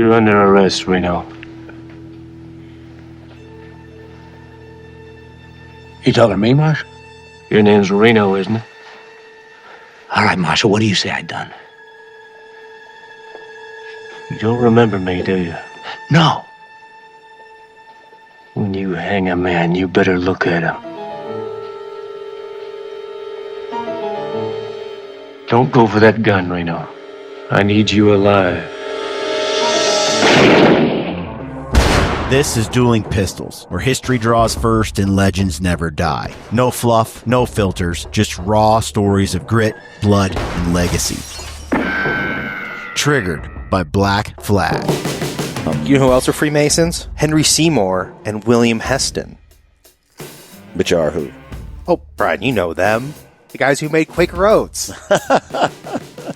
You're under arrest, Reno. You talking to me, Marshal? Your name's Reno, isn't it? All right, Marshal, what do you say I done? You don't remember me, do you? No. When you hang a man, you better look at him. Don't go for that gun, Reno. I need you alive. This is Dueling Pistols, where history draws first and legends never die. No fluff, no filters, just raw stories of grit, blood, and legacy. Triggered by Black Flag. You know who else are Freemasons? Henry Seymour and William Heston. Which are who? Oh, Brian, you know them. The guys who made Quaker Oats.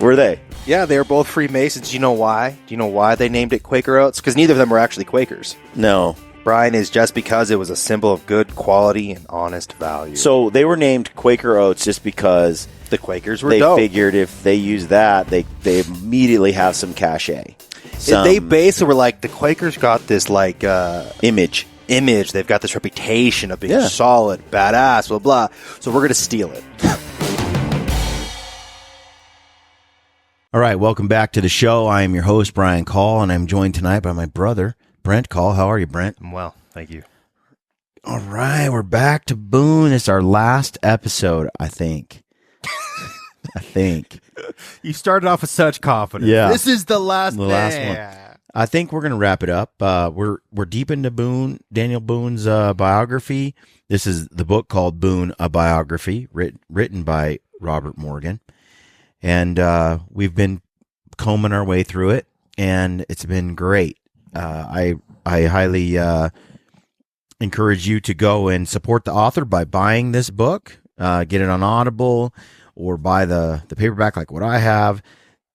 Were they? Yeah, they were both Freemasons. Do you know why? Do you know why they named it Quaker Oats? Because neither of them were actually Quakers. No. Brian, is just because it was a symbol of good quality and honest value. So they were named Quaker Oats just because the Quakers were they dope. figured if they use that, they immediately have some cachet. They basically were like, the Quakers got this like image. They've got this reputation of being solid, badass, blah, blah. So we're going to steal it. All right, welcome back to the show. I am your host, Brian Call, and I'm joined tonight by my brother, Brent Call. How are you, Brent? I'm well, thank you. All right, we're back to Boone. It's our last episode, I think. You started off with such confidence. Yeah. This is the last one. I think we're going to wrap it up. We're deep into Boone, Daniel Boone's biography. This is the book called Boone, A Biography, written by Robert Morgan. And we've been combing our way through it, and it's been great. I highly encourage you to go and support the author by buying this book. Get it on Audible or buy the paperback like what I have.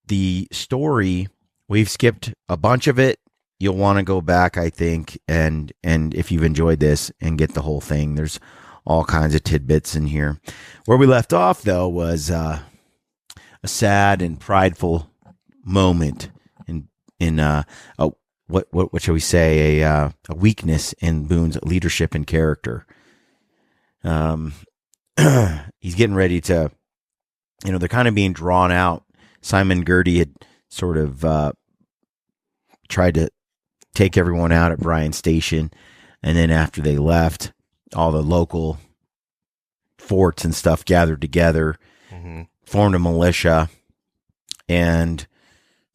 The story, we've skipped a bunch of it. You'll want to go back, I think, and if you've enjoyed this and get the whole thing. There's all kinds of tidbits in here. Where we left off, though, was a sad and prideful moment in what shall we say, a weakness in Boone's leadership and character. He's getting ready to, they're kind of being drawn out. Simon Girty had sort of tried to take everyone out at Bryan Station, and then after they left, all the local forts and stuff gathered together, formed a militia, and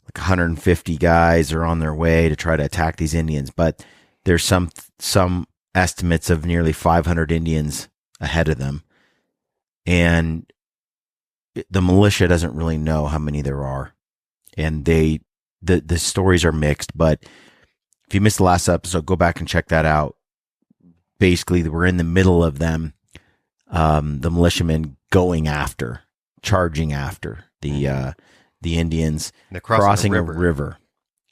like 150 guys are on their way to try to attack these Indians. But there's some estimates of nearly 500 Indians ahead of them, and the militia doesn't really know how many there are, and the stories are mixed. But if you missed the last episode, go back and check that out. Basically, we're in the middle of them, the militiamen charging after the Indians. They're crossing a river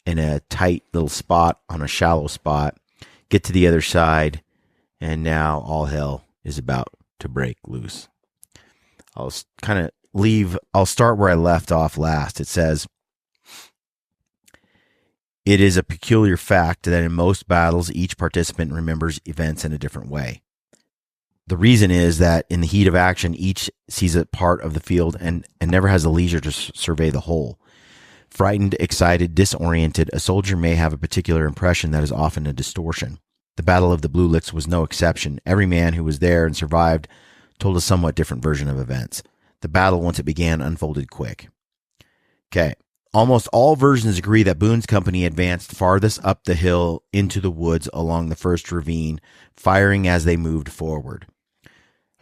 in a tight little spot, on a shallow spot, get to the other side, and now all hell is about to break loose. I'll start where I left off last. It says, "It is a peculiar fact that in most battles, each participant remembers events in a different way. The reason is that in the heat of action, each sees a part of the field and never has the leisure to survey the whole. Frightened, excited, disoriented, a soldier may have a particular impression that is often a distortion. The Battle of the Blue Licks was no exception. Every man who was there and survived told a somewhat different version of events. The battle, once it began, unfolded quick." Okay. Almost all versions agree that Boone's company advanced farthest up the hill into the woods along the first ravine, firing as they moved forward.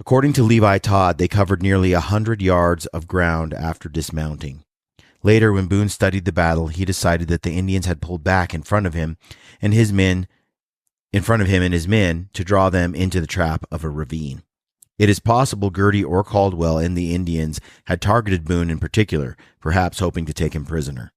According to Levi Todd, they covered nearly 100 yards of ground after dismounting. Later, when Boone studied the battle, he decided that the Indians had pulled back in front of him and his men to draw them into the trap of a ravine. It is possible Girty or Caldwell and the Indians had targeted Boone in particular, perhaps hoping to take him prisoner.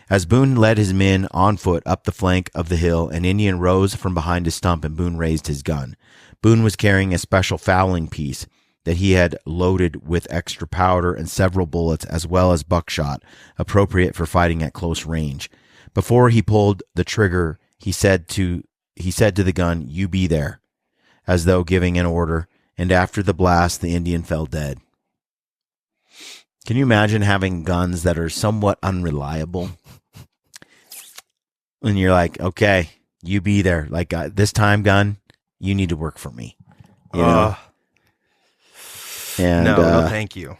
As Boone led his men on foot up the flank of the hill, an Indian rose from behind a stump and Boone raised his gun. Boone was carrying a special fowling piece that he had loaded with extra powder and several bullets as well as buckshot, appropriate for fighting at close range. Before he pulled the trigger, he said to the gun, "You be there," as though giving an order, and after the blast, the Indian fell dead. Can you imagine having guns that are somewhat unreliable? And you're like, okay, you be there. Like, this time, gun, you need to work for me. You know? And, no, thank you.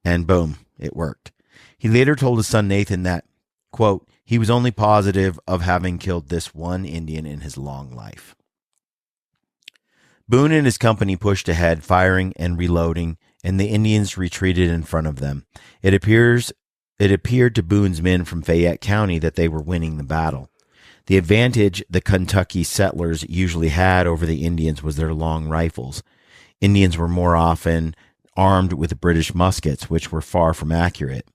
And boom, it worked. He later told his son Nathan that, quote, he was only positive of having killed this one Indian in his long life. Boone and his company pushed ahead, firing and reloading, and the Indians retreated in front of them. It appeared to Boone's men from Fayette County that they were winning the battle. The advantage the Kentucky settlers usually had over the Indians was their long rifles. Indians were more often armed with British muskets, which were far from accurate.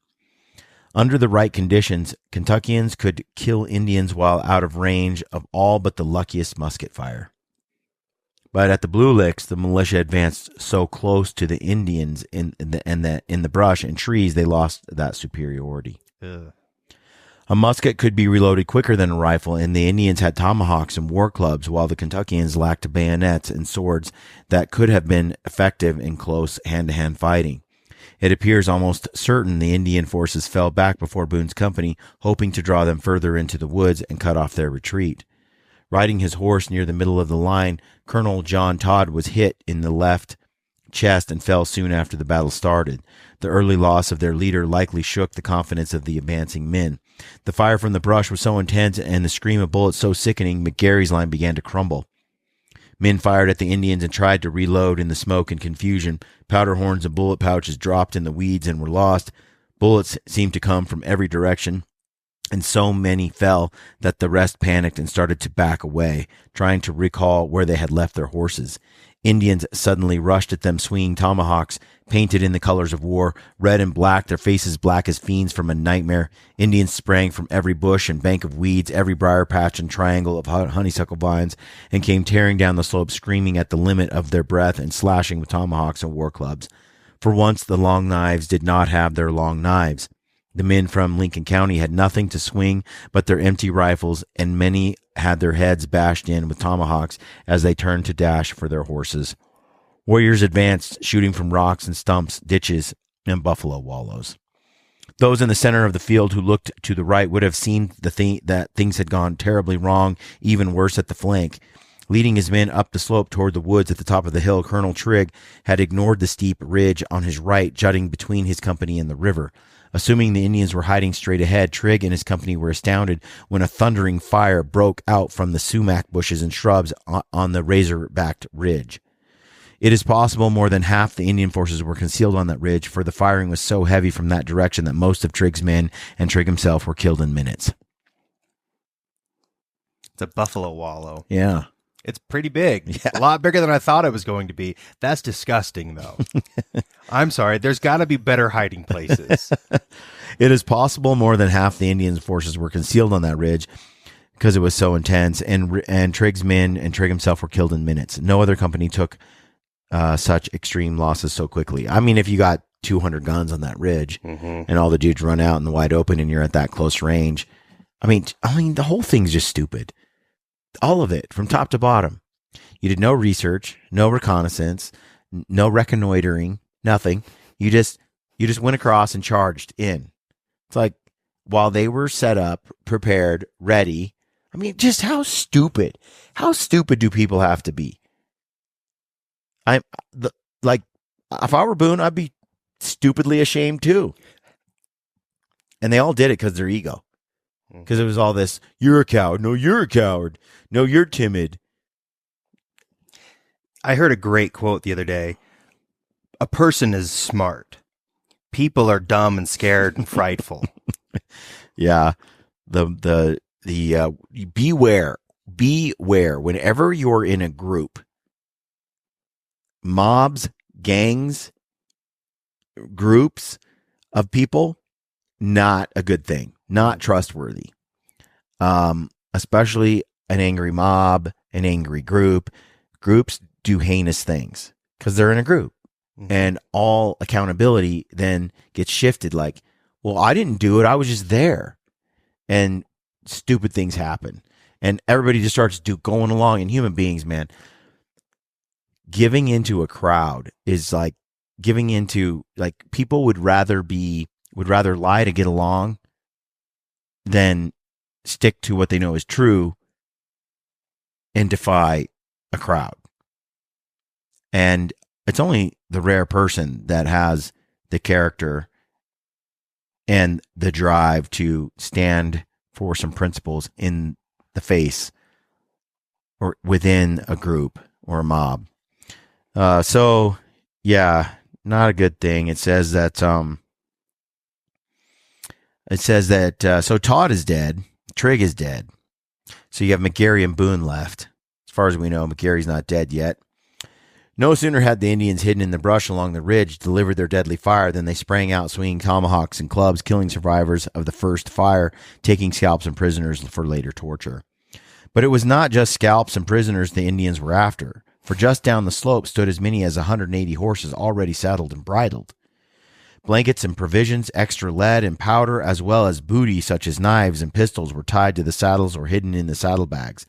Under the right conditions, Kentuckians could kill Indians while out of range of all but the luckiest musket fire. But at the Blue Licks, the militia advanced so close to the Indians in the brush and trees, they lost that superiority. Ugh. A musket could be reloaded quicker than a rifle, and the Indians had tomahawks and war clubs, while the Kentuckians lacked bayonets and swords that could have been effective in close hand-to-hand fighting. It appears almost certain the Indian forces fell back before Boone's company, hoping to draw them further into the woods and cut off their retreat. Riding his horse near the middle of the line, Colonel John Todd was hit in the left chest and fell soon after the battle started. The early loss of their leader likely shook the confidence of the advancing men. The fire from the brush was so intense and the scream of bullets so sickening, McGary's line began to crumble. Men fired at the Indians and tried to reload in the smoke and confusion. Powder horns and bullet pouches dropped in the weeds and were lost. Bullets seemed to come from every direction, and so many fell that the rest panicked and started to back away, trying to recall where they had left their horses. Indians suddenly rushed at them, swinging tomahawks, painted in the colors of war, red and black, their faces black as fiends from a nightmare. Indians sprang from every bush and bank of weeds, every briar patch and triangle of honeysuckle vines, and came tearing down the slope, screaming at the limit of their breath and slashing with tomahawks and war clubs. For once, the Long Knives did not have their long knives. The men from Lincoln County had nothing to swing but their empty rifles, and many had their heads bashed in with tomahawks as they turned to dash for their horses. Warriors advanced, shooting from rocks and stumps, ditches, and buffalo wallows. Those in the center of the field who looked to the right would have seen that things had gone terribly wrong, even worse at the flank. Leading his men up the slope toward the woods at the top of the hill, Colonel Trigg had ignored the steep ridge on his right, jutting between his company and the river. Assuming the Indians were hiding straight ahead, Trigg and his company were astounded when a thundering fire broke out from the sumac bushes and shrubs on the razor-backed ridge. It is possible more than half the Indian forces were concealed on that ridge, for the firing was so heavy from that direction that most of Trigg's men and Trigg himself were killed in minutes. It's a buffalo wallow. Yeah. It's pretty big. Yeah. A lot bigger than I thought it was going to be. That's disgusting, though. I'm sorry. There's got to be better hiding places. It is possible more than half the Indian forces were concealed on that ridge because it was so intense, and Trigg's men and Trigg himself were killed in minutes. No other company took such extreme losses so quickly. I mean, if you got 200 guns on that ridge and all the dudes run out in the wide open and you're at that close range, I mean, the whole thing's just stupid. All of it, from top to bottom. You did no research, no reconnaissance, no reconnoitering, nothing. You just went across and charged in. It's like, while they were set up, prepared, ready. I mean, just how stupid do people have to be? If I were Boone, I'd be stupidly ashamed too. And they all did it because of their ego. Because it was all this, you're a coward. No, you're a coward. No, you're timid. I heard a great quote the other day. A person is smart. People are dumb and scared and frightful. Yeah. Beware whenever you're in a group, mobs, gangs, groups of people, not a good thing. Not trustworthy. Especially an angry mob, an angry group. Groups do heinous things because they're in a group. And all accountability then gets shifted like, well, I didn't do it. I was just there. And stupid things happen. And everybody just starts going along. And human beings, man, giving into a crowd is like giving into, like, people would rather lie to get along than stick to what they know is true and defy a crowd. And it's only the rare person that has the character and the drive to stand for some principles in the face or within a group or a mob. So yeah, not a good thing. It says that so Todd is dead, Trigg is dead. So you have McGarry and Boone left. As far as we know, McGarry's not dead yet. No sooner had the Indians hidden in the brush along the ridge delivered their deadly fire than they sprang out swinging tomahawks and clubs, killing survivors of the first fire, taking scalps and prisoners for later torture. But it was not just scalps and prisoners the Indians were after, for just down the slope stood as many as 180 horses already saddled and bridled. Blankets and provisions, extra lead and powder, as well as booty such as knives and pistols were tied to the saddles or hidden in the saddlebags.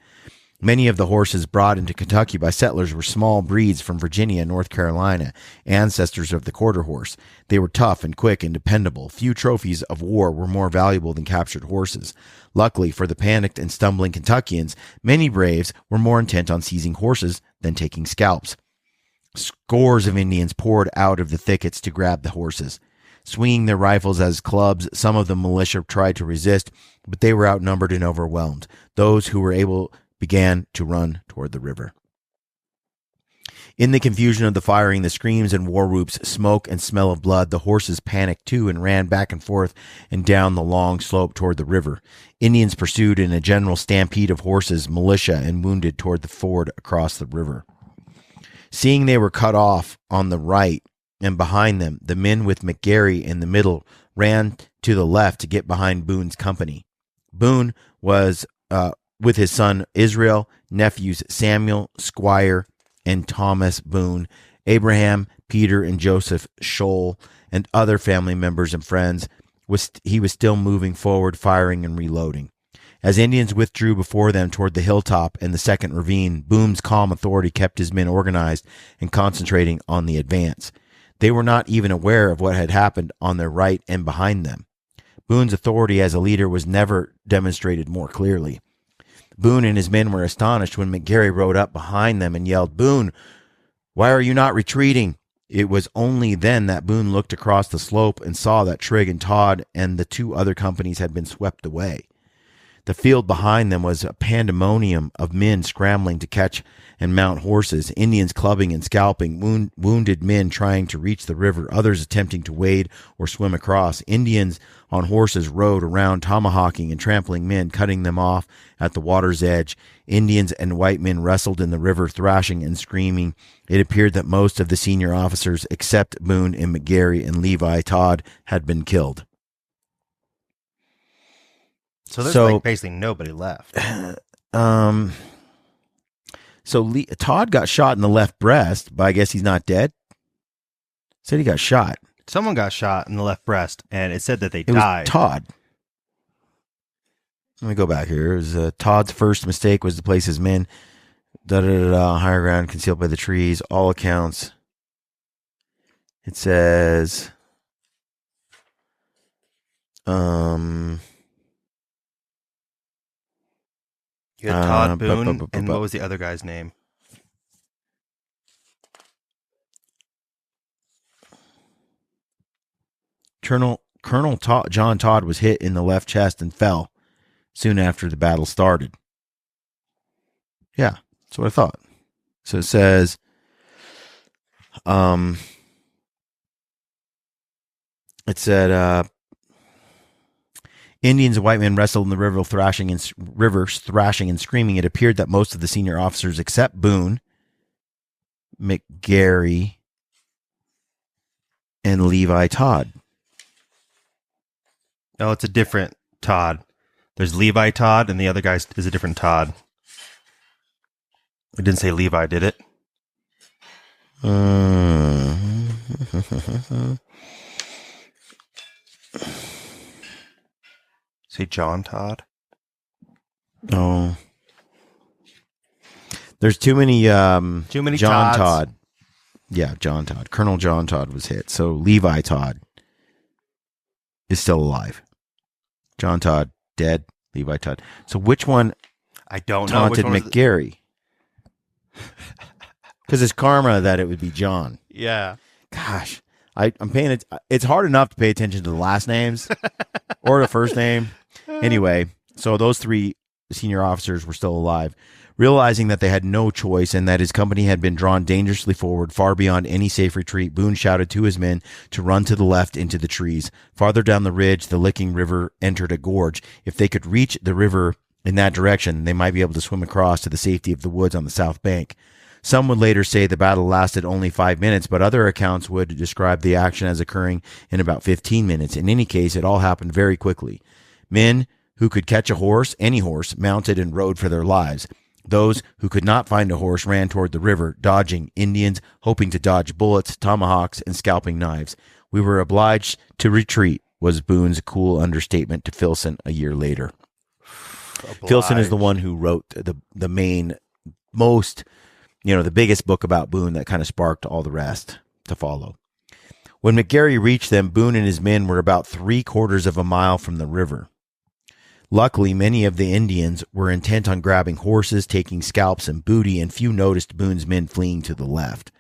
Many of the horses brought into Kentucky by settlers were small breeds from Virginia and North Carolina, ancestors of the quarter horse. They were tough and quick and dependable. Few trophies of war were more valuable than captured horses. Luckily for the panicked and stumbling Kentuckians, many braves were more intent on seizing horses than taking scalps. Scores of Indians poured out of the thickets to grab the horses. Swinging their rifles as clubs, some of the militia tried to resist, but they were outnumbered and overwhelmed. Those who were able began to run toward the river. In the confusion of the firing, the screams and war whoops, smoke and smell of blood, the horses panicked too and ran back and forth and down the long slope toward the river. Indians pursued in a general stampede of horses, militia, and wounded toward the ford across the river. Seeing they were cut off on the right and behind them, the men with McGarry in the middle ran to the left to get behind Boone's company. Boone was with his son Israel, nephews Samuel, Squire, and Thomas Boone, Abraham, Peter, and Joseph Scholl, and other family members and friends. He was still moving forward, firing and reloading. As Indians withdrew before them toward the hilltop and the second ravine, Boone's calm authority kept his men organized and concentrating on the advance. They were not even aware of what had happened on their right and behind them. Boone's authority as a leader was never demonstrated more clearly. Boone and his men were astonished when McGarry rode up behind them and yelled, "Boone, why are you not retreating?" It was only then that Boone looked across the slope and saw that Trigg and Todd and the two other companies had been swept away. The field behind them was a pandemonium of men scrambling to catch and mount horses, Indians clubbing and scalping, wounded men trying to reach the river, others attempting to wade or swim across. Indians on horses rode around, tomahawking and trampling men, cutting them off at the water's edge. Indians and white men wrestled in the river, thrashing and screaming. It appeared that most of the senior officers, except Boone and McGarry and Levi Todd, had been killed. So there's like basically nobody left. Todd got shot in the left breast, but I guess he's not dead. Said he got shot. Someone got shot in the left breast, and it said that they It died. was Todd. Let me go back here. It was Todd's first mistake was to place his men higher ground, concealed by the trees. All accounts. It says, You had Todd Boone, and what was the other guy's name? Colonel John Todd was hit in the left chest and fell soon after the battle started. Yeah, that's what I thought. So it says, it said, Indians and white men wrestled in the river, thrashing and screaming. It appeared that most of the senior officers, except Boone, McGarry, and Levi Todd. Oh, it's a different Todd. There's Levi Todd, and the other guy is a different Todd. It didn't say Levi, did it? Say John Todd? Oh. There's too many John Todds. Todd. Yeah, John Todd. Colonel John Todd was hit. So Levi Todd is still alive. John Todd dead. Levi Todd. So which one I don't know. taunted McGarry? Because it's karma that it would be John. Yeah. Gosh, I'm paying it. It's hard enough to pay attention to the last names or the first name. Anyway, so those 3 senior officers were still alive. Realizing that they had no choice and that his company had been drawn dangerously forward, far beyond any safe retreat, Boone shouted to his men to run to the left into the trees. Farther down the ridge, the Licking River entered a gorge. If they could reach the river in that direction, they might be able to swim across to the safety of the woods on the south bank. Some would later say the battle lasted only 5 minutes, but other accounts would describe the action as occurring in about 15 minutes. In any case, it all happened very quickly. Men who could catch a horse, any horse, mounted and rode for their lives. Those who could not find a horse ran toward the river, dodging Indians, hoping to dodge bullets, tomahawks, and scalping knives. We were obliged to retreat, was Boone's cool understatement to Filson a year later. Filson is the one who wrote the main, most, the biggest book about Boone that kind of sparked all the rest to follow. When McGarry reached them, Boone and his men were about 3/4 of a mile from the river. Luckily, many of the Indians were intent on grabbing horses, taking scalps and booty, and few noticed Boone's men fleeing to the left.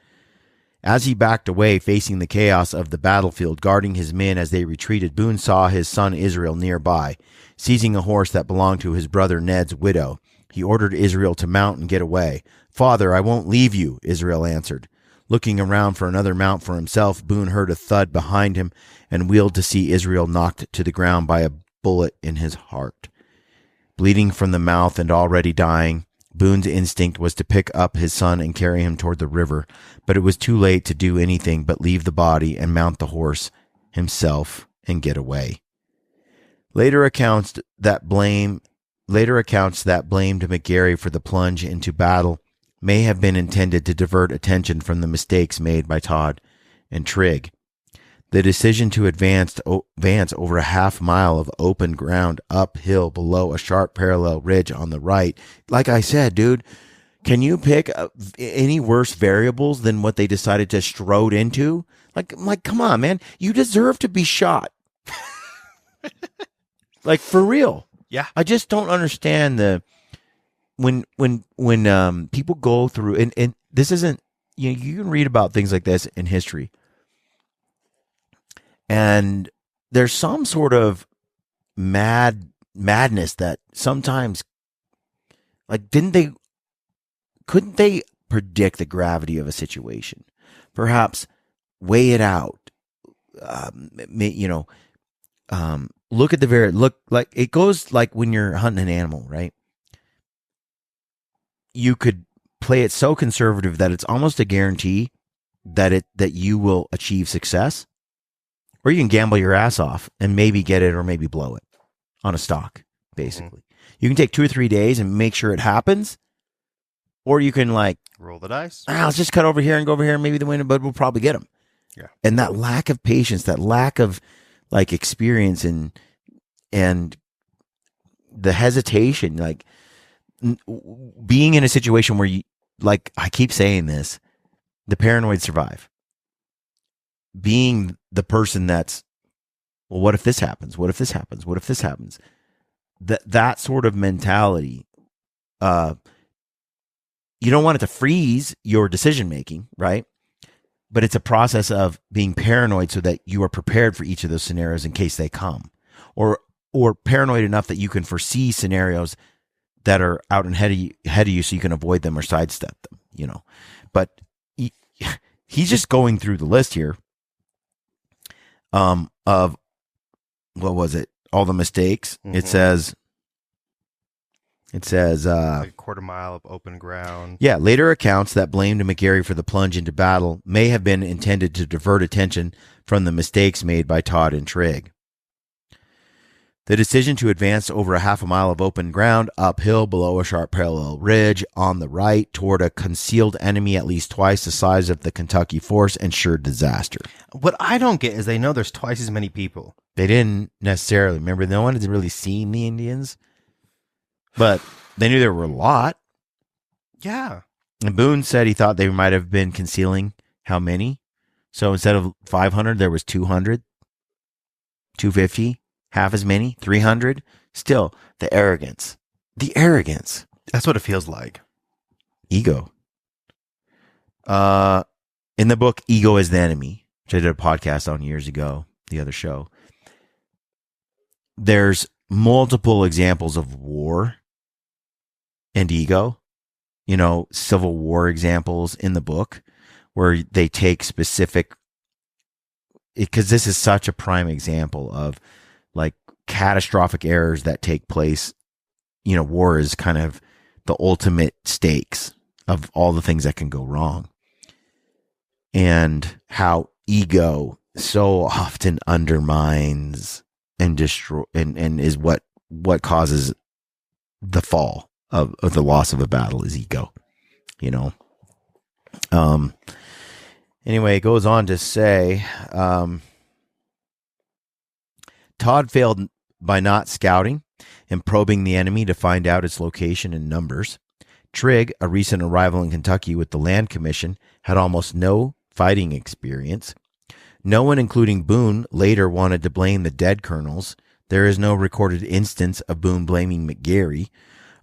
As he backed away, facing the chaos of the battlefield, guarding his men as they retreated, Boone saw his son Israel nearby. Seizing a horse that belonged to his brother Ned's widow, he ordered Israel to mount and get away. "Father, I won't leave you," Israel answered. Looking around for another mount for himself, Boone heard a thud behind him and wheeled to see Israel knocked to the ground by a bullet in his heart. Bleeding from the mouth and already dying, Boone's instinct was to pick up his son and carry him toward the river, but it was too late to do anything but leave the body and mount the horse himself and get away. Later accounts that blamed McGarry for the plunge into battle may have been intended to divert attention from the mistakes made by Todd and Trigg. The decision to advance over a half mile of open ground uphill below a sharp parallel ridge on the right. Like I said, dude, can you pick any worse variables than what they decided to strode into? Like, come on, man. You deserve to be shot. Like, for real. Yeah. I just don't understand when people go through, and this isn't, you can read about things like this in history. And there's some sort of madness that sometimes, like, couldn't they predict the gravity of a situation? Perhaps weigh it out. Look at like it goes like when you're hunting an animal, right? You could play it so conservative that it's almost a guarantee that you will achieve success. Or you can gamble your ass off and maybe get it or maybe blow it on a stock, basically. You can take 2 or 3 days and make sure it happens. Or you can, like, roll the dice. Let's just cut over here and go over here. Maybe the winner, but we'll probably get them. Yeah. And that lack of patience, that lack of, like, experience and the hesitation, like, being in a situation where you, like, I keep saying this, the paranoid survive. Being the person that's, well, what if this happens? What if this happens? What if this happens? That sort of mentality, you don't want it to freeze your decision making, right? But it's a process of being paranoid so that you are prepared for each of those scenarios in case they come, or paranoid enough that you can foresee scenarios that are out ahead of you so you can avoid them or sidestep them, But he's just going through the list here. Of what was it? All the mistakes. Mm-hmm. It says like a quarter mile of open ground. Yeah, later accounts that blamed McGarry for the plunge into battle may have been intended to divert attention from the mistakes made by Todd and Trigg. The decision to advance over a half a mile of open ground uphill below a sharp parallel ridge on the right toward a concealed enemy at least twice the size of the Kentucky force ensured disaster. What I don't get is they know there's twice as many people. They didn't necessarily. Remember, no one had really seen the Indians. but they knew there were a lot. Yeah. And Boone said he thought they might have been concealing how many. So instead of 500, there was 200, 250, half as many, 300. Still, the arrogance. The arrogance. That's what it feels like. Ego. In the book, Ego is the Enemy, which I did a podcast on years ago, the other show, there's multiple examples of war and ego, Civil War examples in the book where they take specific, because this is such a prime example of like catastrophic errors that take place. War is kind of the ultimate stakes of all the things that can go wrong, and how ego so often undermines and destroy and is what causes the fall of the loss of a battle is ego, Anyway, it goes on to say, Todd failed by not scouting and probing the enemy to find out its location and numbers. Trigg, a recent arrival in Kentucky with the Land Commission, had almost no fighting experience. No one, including Boone, later wanted to blame the dead colonels. There is no recorded instance of Boone blaming McGarry.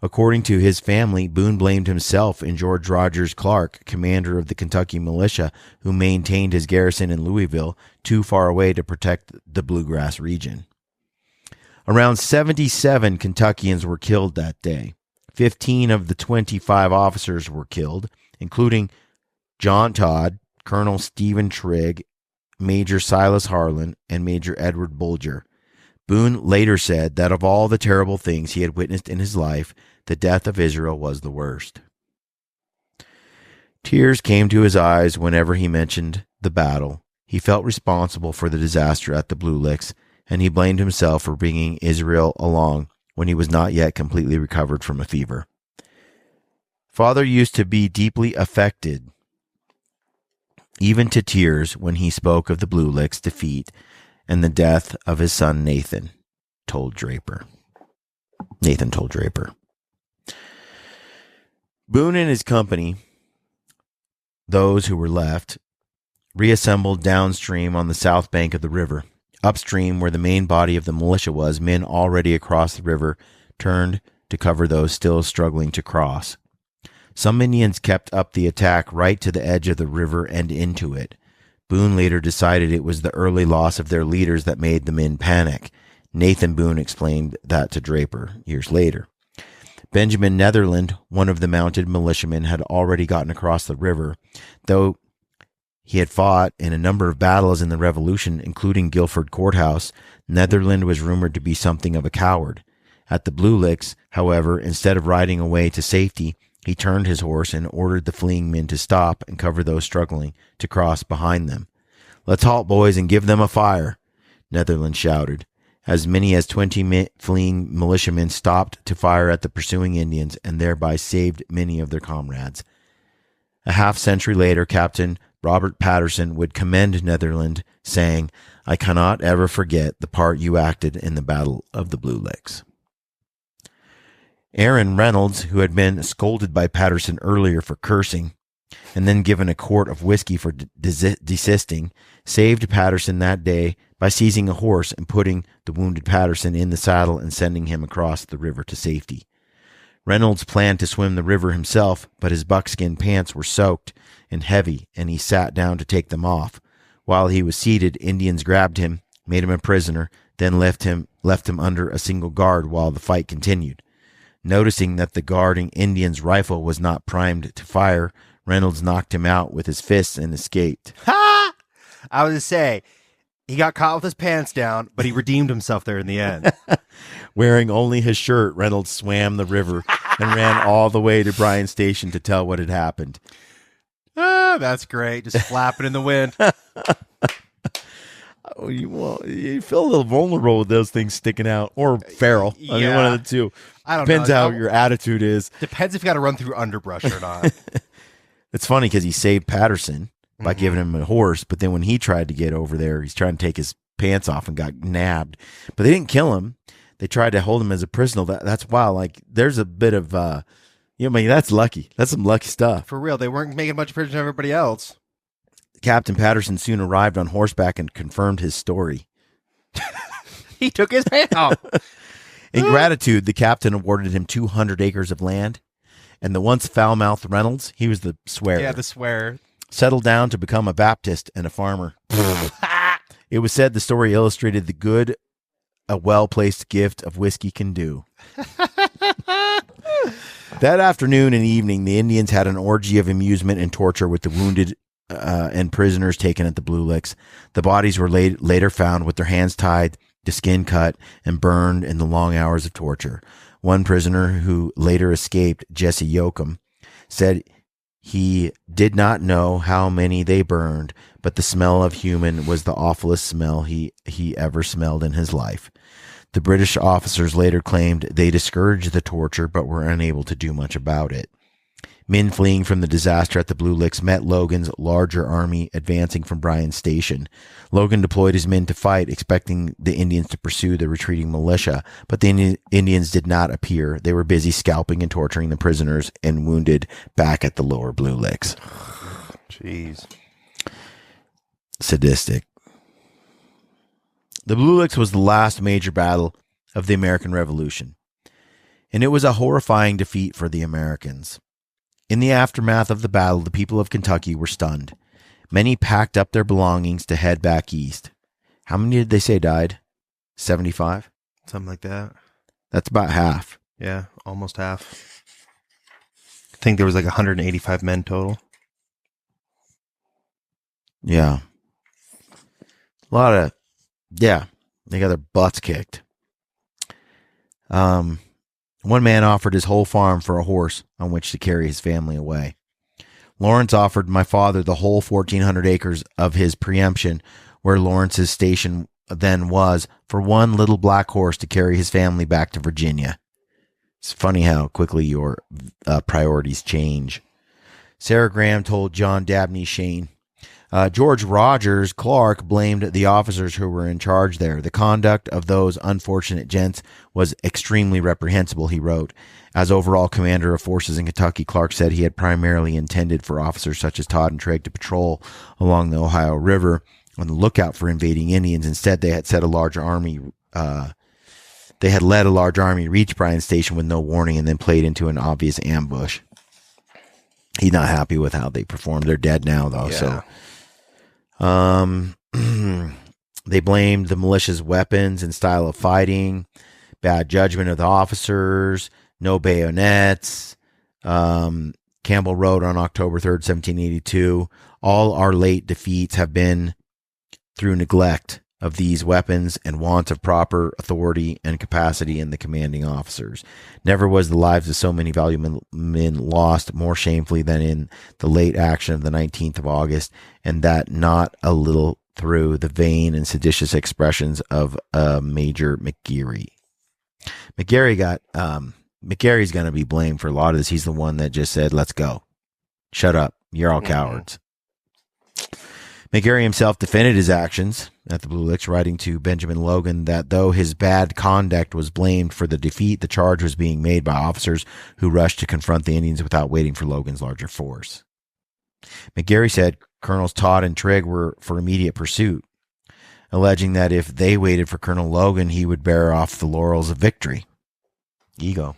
According to his family, Boone blamed himself and George Rogers Clark, commander of the Kentucky militia, who maintained his garrison in Louisville, too far away to protect the Bluegrass region. Around 77 Kentuckians were killed that day. 15 of the 25 officers were killed, including John Todd, Colonel Stephen Trigg, Major Silas Harlan, and Major Edward Bulger. Boone later said that of all the terrible things he had witnessed in his life, the death of Israel was the worst. Tears came to his eyes whenever he mentioned the battle. He felt responsible for the disaster at the Blue Licks, and he blamed himself for bringing Israel along when he was not yet completely recovered from a fever. Father used to be deeply affected, even to tears, when he spoke of the Blue Licks' defeat and the death of his son Nathan told Draper. Boone and his company, those who were left, reassembled downstream on the south bank of the river. Upstream, where the main body of the militia was, men already across the river turned to cover those still struggling to cross. Some Indians kept up the attack right to the edge of the river and into it. Boone later decided it was the early loss of their leaders that made the men panic. Nathan Boone explained that to Draper years later. Benjamin Netherland, one of the mounted militiamen, had already gotten across the river, though he had fought in a number of battles in the Revolution, including Guilford Courthouse. Netherland was rumored to be something of a coward. At the Blue Licks, however, instead of riding away to safety, he turned his horse and ordered the fleeing men to stop and cover those struggling to cross behind them. "Let's halt, boys, and give them a fire," Netherland shouted. As many as 20 fleeing militiamen stopped to fire at the pursuing Indians and thereby saved many of their comrades. A half-century later, Captain Robert Patterson would commend Netherland, saying, "I cannot ever forget the part you acted in the Battle of the Blue Licks." Aaron Reynolds, who had been scolded by Patterson earlier for cursing and then given a quart of whiskey for desisting, saved Patterson that day by seizing a horse and putting the wounded Patterson in the saddle and sending him across the river to safety. Reynolds planned to swim the river himself, but his buckskin pants were soaked and heavy, and he sat down to take them off. While he was seated, Indians grabbed him, made him a prisoner, then left him under a single guard while the fight continued. Noticing that the guarding Indian's rifle was not primed to fire, Reynolds knocked him out with his fists and escaped. Ha! I was going to say, he got caught with his pants down, but he redeemed himself there in the end. Wearing only his shirt, Reynolds swam the river and ran all the way to Bryan Station to tell what had happened. Ah, that's great. Just flapping in the wind. You feel a little vulnerable with those things sticking out, or feral. I mean, one of the two. I don't Depends know. how your attitude is. Depends if you got to run through underbrush or not. It's funny because he saved Patterson by giving him a horse, but then when he tried to get over there, he's trying to take his pants off and got nabbed. But they didn't kill him. They tried to hold him as a prisoner. That's wild. Like, there's a bit of, that's lucky. That's some lucky stuff. For real, they weren't making much prisoners of everybody else. Captain Patterson soon arrived on horseback and confirmed his story. He took his hand off. In gratitude, the captain awarded him 200 acres of land, and the once foul-mouthed Reynolds, he was the swearer. Yeah, the swearer. Settled down to become a Baptist and a farmer. It was said the story illustrated the good a well-placed gift of whiskey can do. That afternoon and evening, the Indians had an orgy of amusement and torture with the wounded and prisoners taken at the Blue Licks. The bodies were later found with their hands tied, the skin cut, and burned in the long hours of torture. One prisoner who later escaped, Jesse Yoakum, said he did not know how many they burned, but the smell of human was the awfulest smell he ever smelled in his life. The British officers later claimed they discouraged the torture but were unable to do much about it. Men fleeing from the disaster at the Blue Licks met Logan's larger army advancing from Bryan's Station. Logan deployed his men to fight, expecting the Indians to pursue the retreating militia, but the Indians did not appear. They were busy scalping and torturing the prisoners and wounded back at the lower Blue Licks. Jeez. Sadistic. The Blue Licks was the last major battle of the American Revolution, and it was a horrifying defeat for the Americans. In the aftermath of the battle, the people of Kentucky were stunned. Many packed up their belongings to head back east. How many did they say died? 75? Something like that. That's about half. Yeah, almost half. I think there was like 185 men total. Yeah. A lot of, they got their butts kicked. One man offered his whole farm for a horse on which to carry his family away. Lawrence offered my father the whole 1,400 acres of his preemption, where Lawrence's station then was, for one little black horse to carry his family back to Virginia. It's funny how quickly your priorities change. Sarah Graham told John Dabney Shane, George Rogers Clark blamed the officers who were in charge there. The conduct of those unfortunate gents was extremely reprehensible, he wrote. As overall commander of forces in Kentucky, Clark said he had primarily intended for officers such as Todd and Trigg to patrol along the Ohio River on the lookout for invading Indians. Instead, they had led a large army reach Bryan's Station with no warning and then played into an obvious ambush. He's not happy with how they performed. They're dead now, though, so... They blamed the militia's weapons and style of fighting, bad judgment of the officers, no bayonets. Campbell wrote on October 3rd, 1782, all our late defeats have been through neglect of these weapons and want of proper authority and capacity in the commanding officers. Never was the lives of so many valuable men lost more shamefully than in the late action of the 19th of August, and that not a little through the vain and seditious expressions of Major McGeary. McGary's going to be blamed for a lot of this. He's the one that just said, let's go. Shut up. You're all cowards. McGary himself defended his actions at the Blue Licks, writing to Benjamin Logan that though his bad conduct was blamed for the defeat, the charge was being made by officers who rushed to confront the Indians without waiting for Logan's larger force. McGary said Colonels Todd and Trigg were for immediate pursuit, alleging that if they waited for Colonel Logan, he would bear off the laurels of victory. Ego.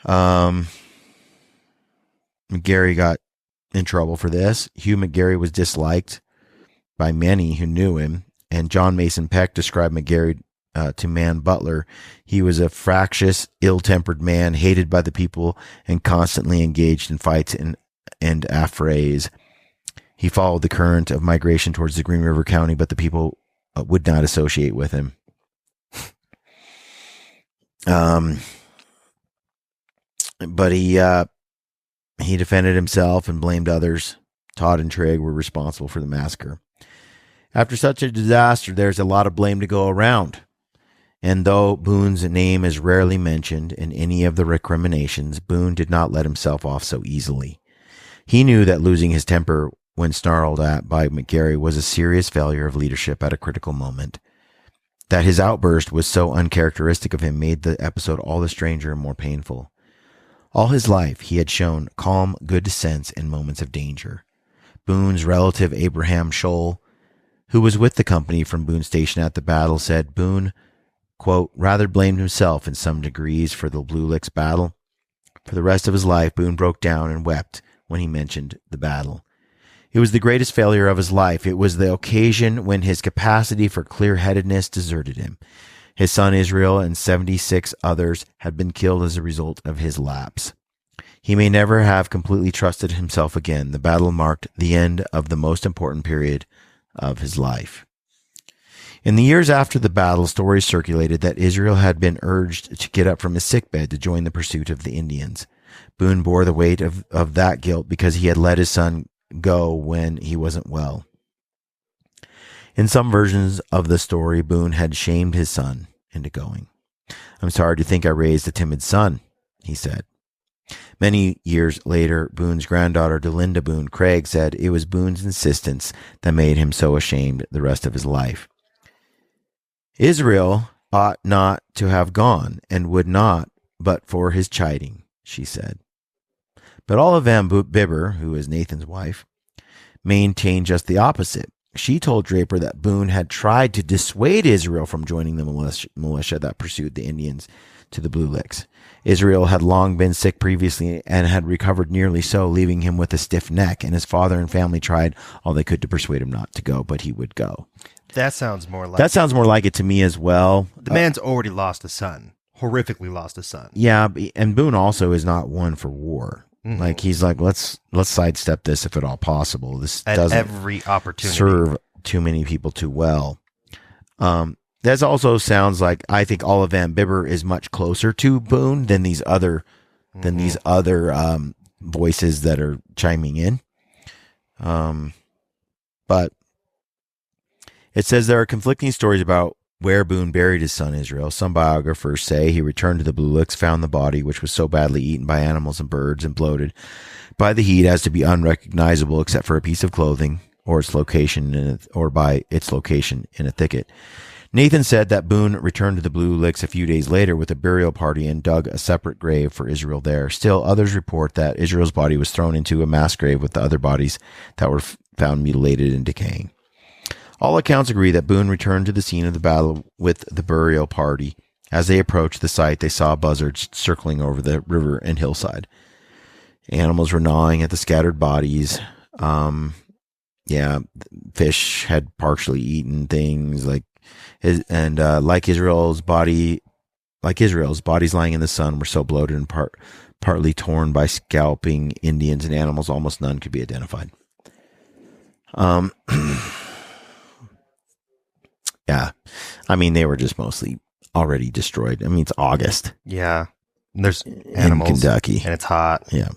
McGary got in trouble for this. Hugh McGary was disliked by many who knew him, and John Mason Peck described McGary to Man Butler. He was a fractious, ill-tempered man, hated by the people, and constantly engaged in fights and affrays. He followed the current of migration towards the Green River Country, but the people would not associate with him. But he defended himself and blamed others. Todd and Trigg were responsible for the massacre. After such a disaster, there's a lot of blame to go around. And though Boone's name is rarely mentioned in any of the recriminations, Boone did not let himself off so easily. He knew that losing his temper when snarled at by McGary was a serious failure of leadership at a critical moment. That his outburst was so uncharacteristic of him made the episode all the stranger and more painful. All his life, he had shown calm, good sense in moments of danger. Boone's relative Abraham Scholl, who was with the company from Boone Station at the battle, said Boone, quote, rather blamed himself in some degrees for the Blue Licks battle. For the rest of his life, Boone broke down and wept when he mentioned the battle. It was the greatest failure of his life. It was the occasion when his capacity for clear-headedness deserted him. His son Israel and 76 others had been killed as a result of his lapse. He may never have completely trusted himself again. The battle marked the end of the most important period of his life. In the years after the battle, stories circulated that Israel had been urged to get up from his sickbed to join the pursuit of the Indians. Boone bore the weight of that guilt because he had let his son go when he wasn't well. In some versions of the story, Boone had shamed his son into going. I'm sorry to think I raised a timid son, he said. Many years later, Boone's granddaughter, Delinda Boone Craig, said it was Boone's insistence that made him so ashamed the rest of his life. Israel ought not to have gone and would not but for his chiding, she said. But Olive Van Bibber, who is Nathan's wife, maintained just the opposite. She told Draper that Boone had tried to dissuade Israel from joining the militia that pursued the Indians to the Blue Licks. Israel had long been sick previously and had recovered nearly so, leaving him with a stiff neck, and his father and family tried all they could to persuade him not to go, but he would go. That sounds more like it to me as well. The man's already lost a son. Horrifically lost a son. Yeah, and Boone also is not one for war. Mm-hmm. Like, he's like, let's sidestep this if at all possible. This at doesn't every opportunity serve too many people too well. That also sounds like, I think Olive Van Bibber is much closer to Boone than these other voices that are chiming in. But it says there are conflicting stories about where Boone buried his son Israel. Some biographers say he returned to the Blue Licks, found the body, which was so badly eaten by animals and birds and bloated by the heat as to be unrecognizable except for a piece of clothing or its location in a thicket. Nathan said that Boone returned to the Blue Licks a few days later with a burial party and dug a separate grave for Israel there. Still, others report that Israel's body was thrown into a mass grave with the other bodies that were found mutilated and decaying. All accounts agree that Boone returned to the scene of the battle with the burial party. As they approached the site, they saw buzzards circling over the river and hillside. Animals were gnawing at the scattered bodies. Fish had partially eaten things like Israel's bodies lying in the sun were so bloated and partly torn by scalping Indians and animals, almost none could be identified. Yeah, I mean, they were just mostly already destroyed. I mean, it's August. Yeah, and there's animals in Kentucky, and it's hot. Yeah,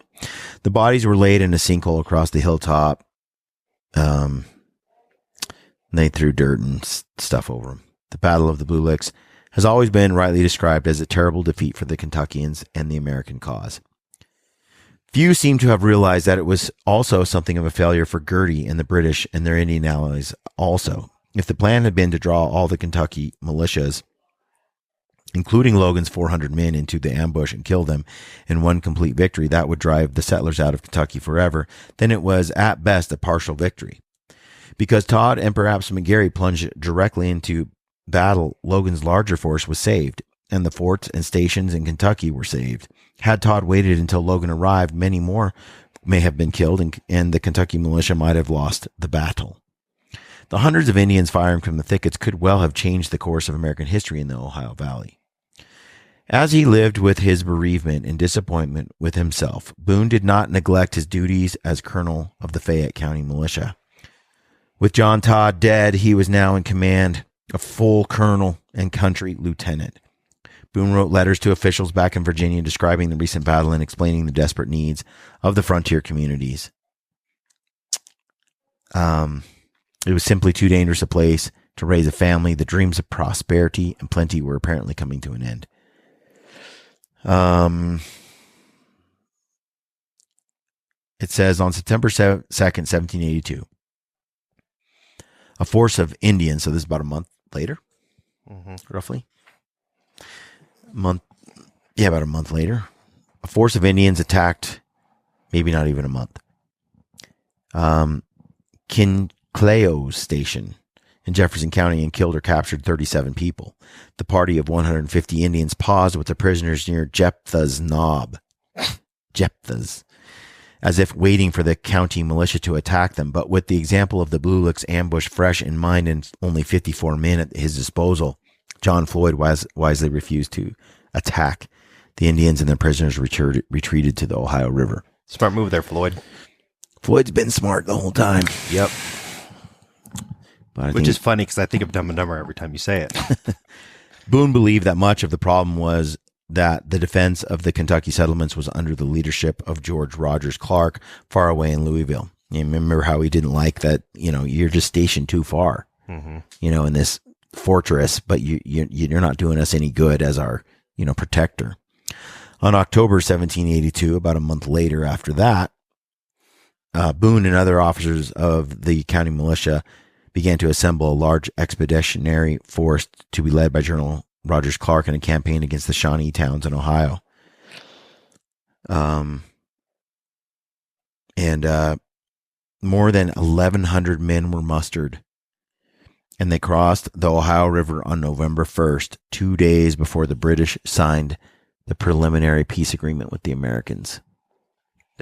the bodies were laid in a sinkhole across the hilltop. They threw dirt and stuff over them. The Battle of the Blue Licks has always been rightly described as a terrible defeat for the Kentuckians and the American cause. Few seem to have realized that it was also something of a failure for Girty and the British and their Indian allies also. If the plan had been to draw all the Kentucky militias, including Logan's 400 men, into the ambush and kill them in one complete victory, that would drive the settlers out of Kentucky forever, then it was at best a partial victory. Because Todd and perhaps McGarry plunged directly into battle, Logan's larger force was saved, and the forts and stations in Kentucky were saved. Had Todd waited until Logan arrived, many more may have been killed, and the Kentucky militia might have lost the battle. The hundreds of Indians firing from the thickets could well have changed the course of American history in the Ohio Valley. As he lived with his bereavement and disappointment with himself, Boone did not neglect his duties as colonel of the Fayette County Militia. With John Todd dead, he was now in command, a full colonel and country lieutenant. Boone wrote letters to officials back in Virginia describing the recent battle and explaining the desperate needs of the frontier communities. It was simply too dangerous a place to raise a family. The dreams of prosperity and plenty were apparently coming to an end. It says on September 2nd, 1782, a force of Indians, so this is about a month later, roughly. About a month later, a force of Indians attacked, maybe not even a month, Kincleo Station in Jefferson County and killed or captured 37 people. The party of 150 Indians paused with the prisoners near Jephthah's Knob. Jephthah's. As if waiting for the county militia to attack them, but with the example of the Blue Licks ambush fresh in mind and only 54 men at his disposal, John Floyd wisely refused to attack. The Indians and their prisoners retreated to the Ohio River. Smart move there, Floyd. Floyd's been smart the whole time. Yep. But Which is funny because I think of Dumb and Dumber every time you say it. Boone believed that much of the problem was that the defense of the Kentucky settlements was under the leadership of George Rogers Clark, far away in Louisville. You remember how he didn't like that, you're just stationed too far, in this fortress, but you're not doing us any good as our, protector. On October 1782, about a month later after that, Boone and other officers of the county militia began to assemble a large expeditionary force to be led by General Rogers Clark in a campaign against the Shawnee towns in Ohio. More than 1,100 men were mustered, and they crossed the Ohio River on November 1st, 2 days before the British signed the preliminary peace agreement with the Americans.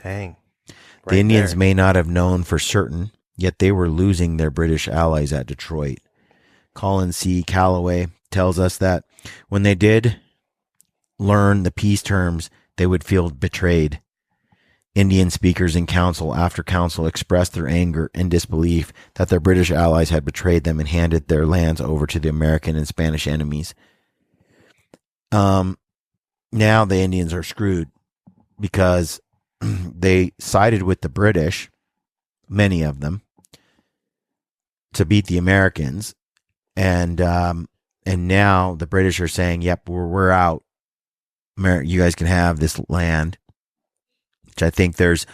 Dang. The Indians may not have known for certain, yet they were losing their British allies at Detroit. Colin C. Calloway tells us that when they did learn the peace terms, they would feel betrayed. Indian speakers in council after council expressed their anger and disbelief that their British allies had betrayed them and handed their lands over to the American and Spanish enemies. Now the Indians are screwed because they sided with the British, many of them, to beat the Americans, and now the British are saying, "Yep, we're out. You guys can have this land." Which I think there's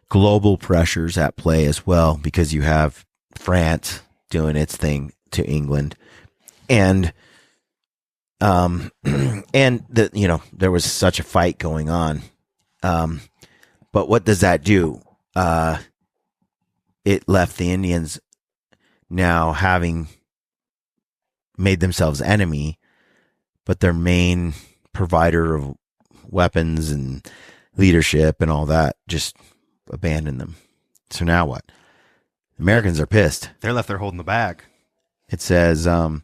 global pressures at play as well, because you have France doing its thing to England, and there was such a fight going on. But what does that do? It left the Indians now having made themselves enemy, but their main provider of weapons and leadership and all that just abandoned them. So now what? Americans are pissed. They're left there holding the bag. It says there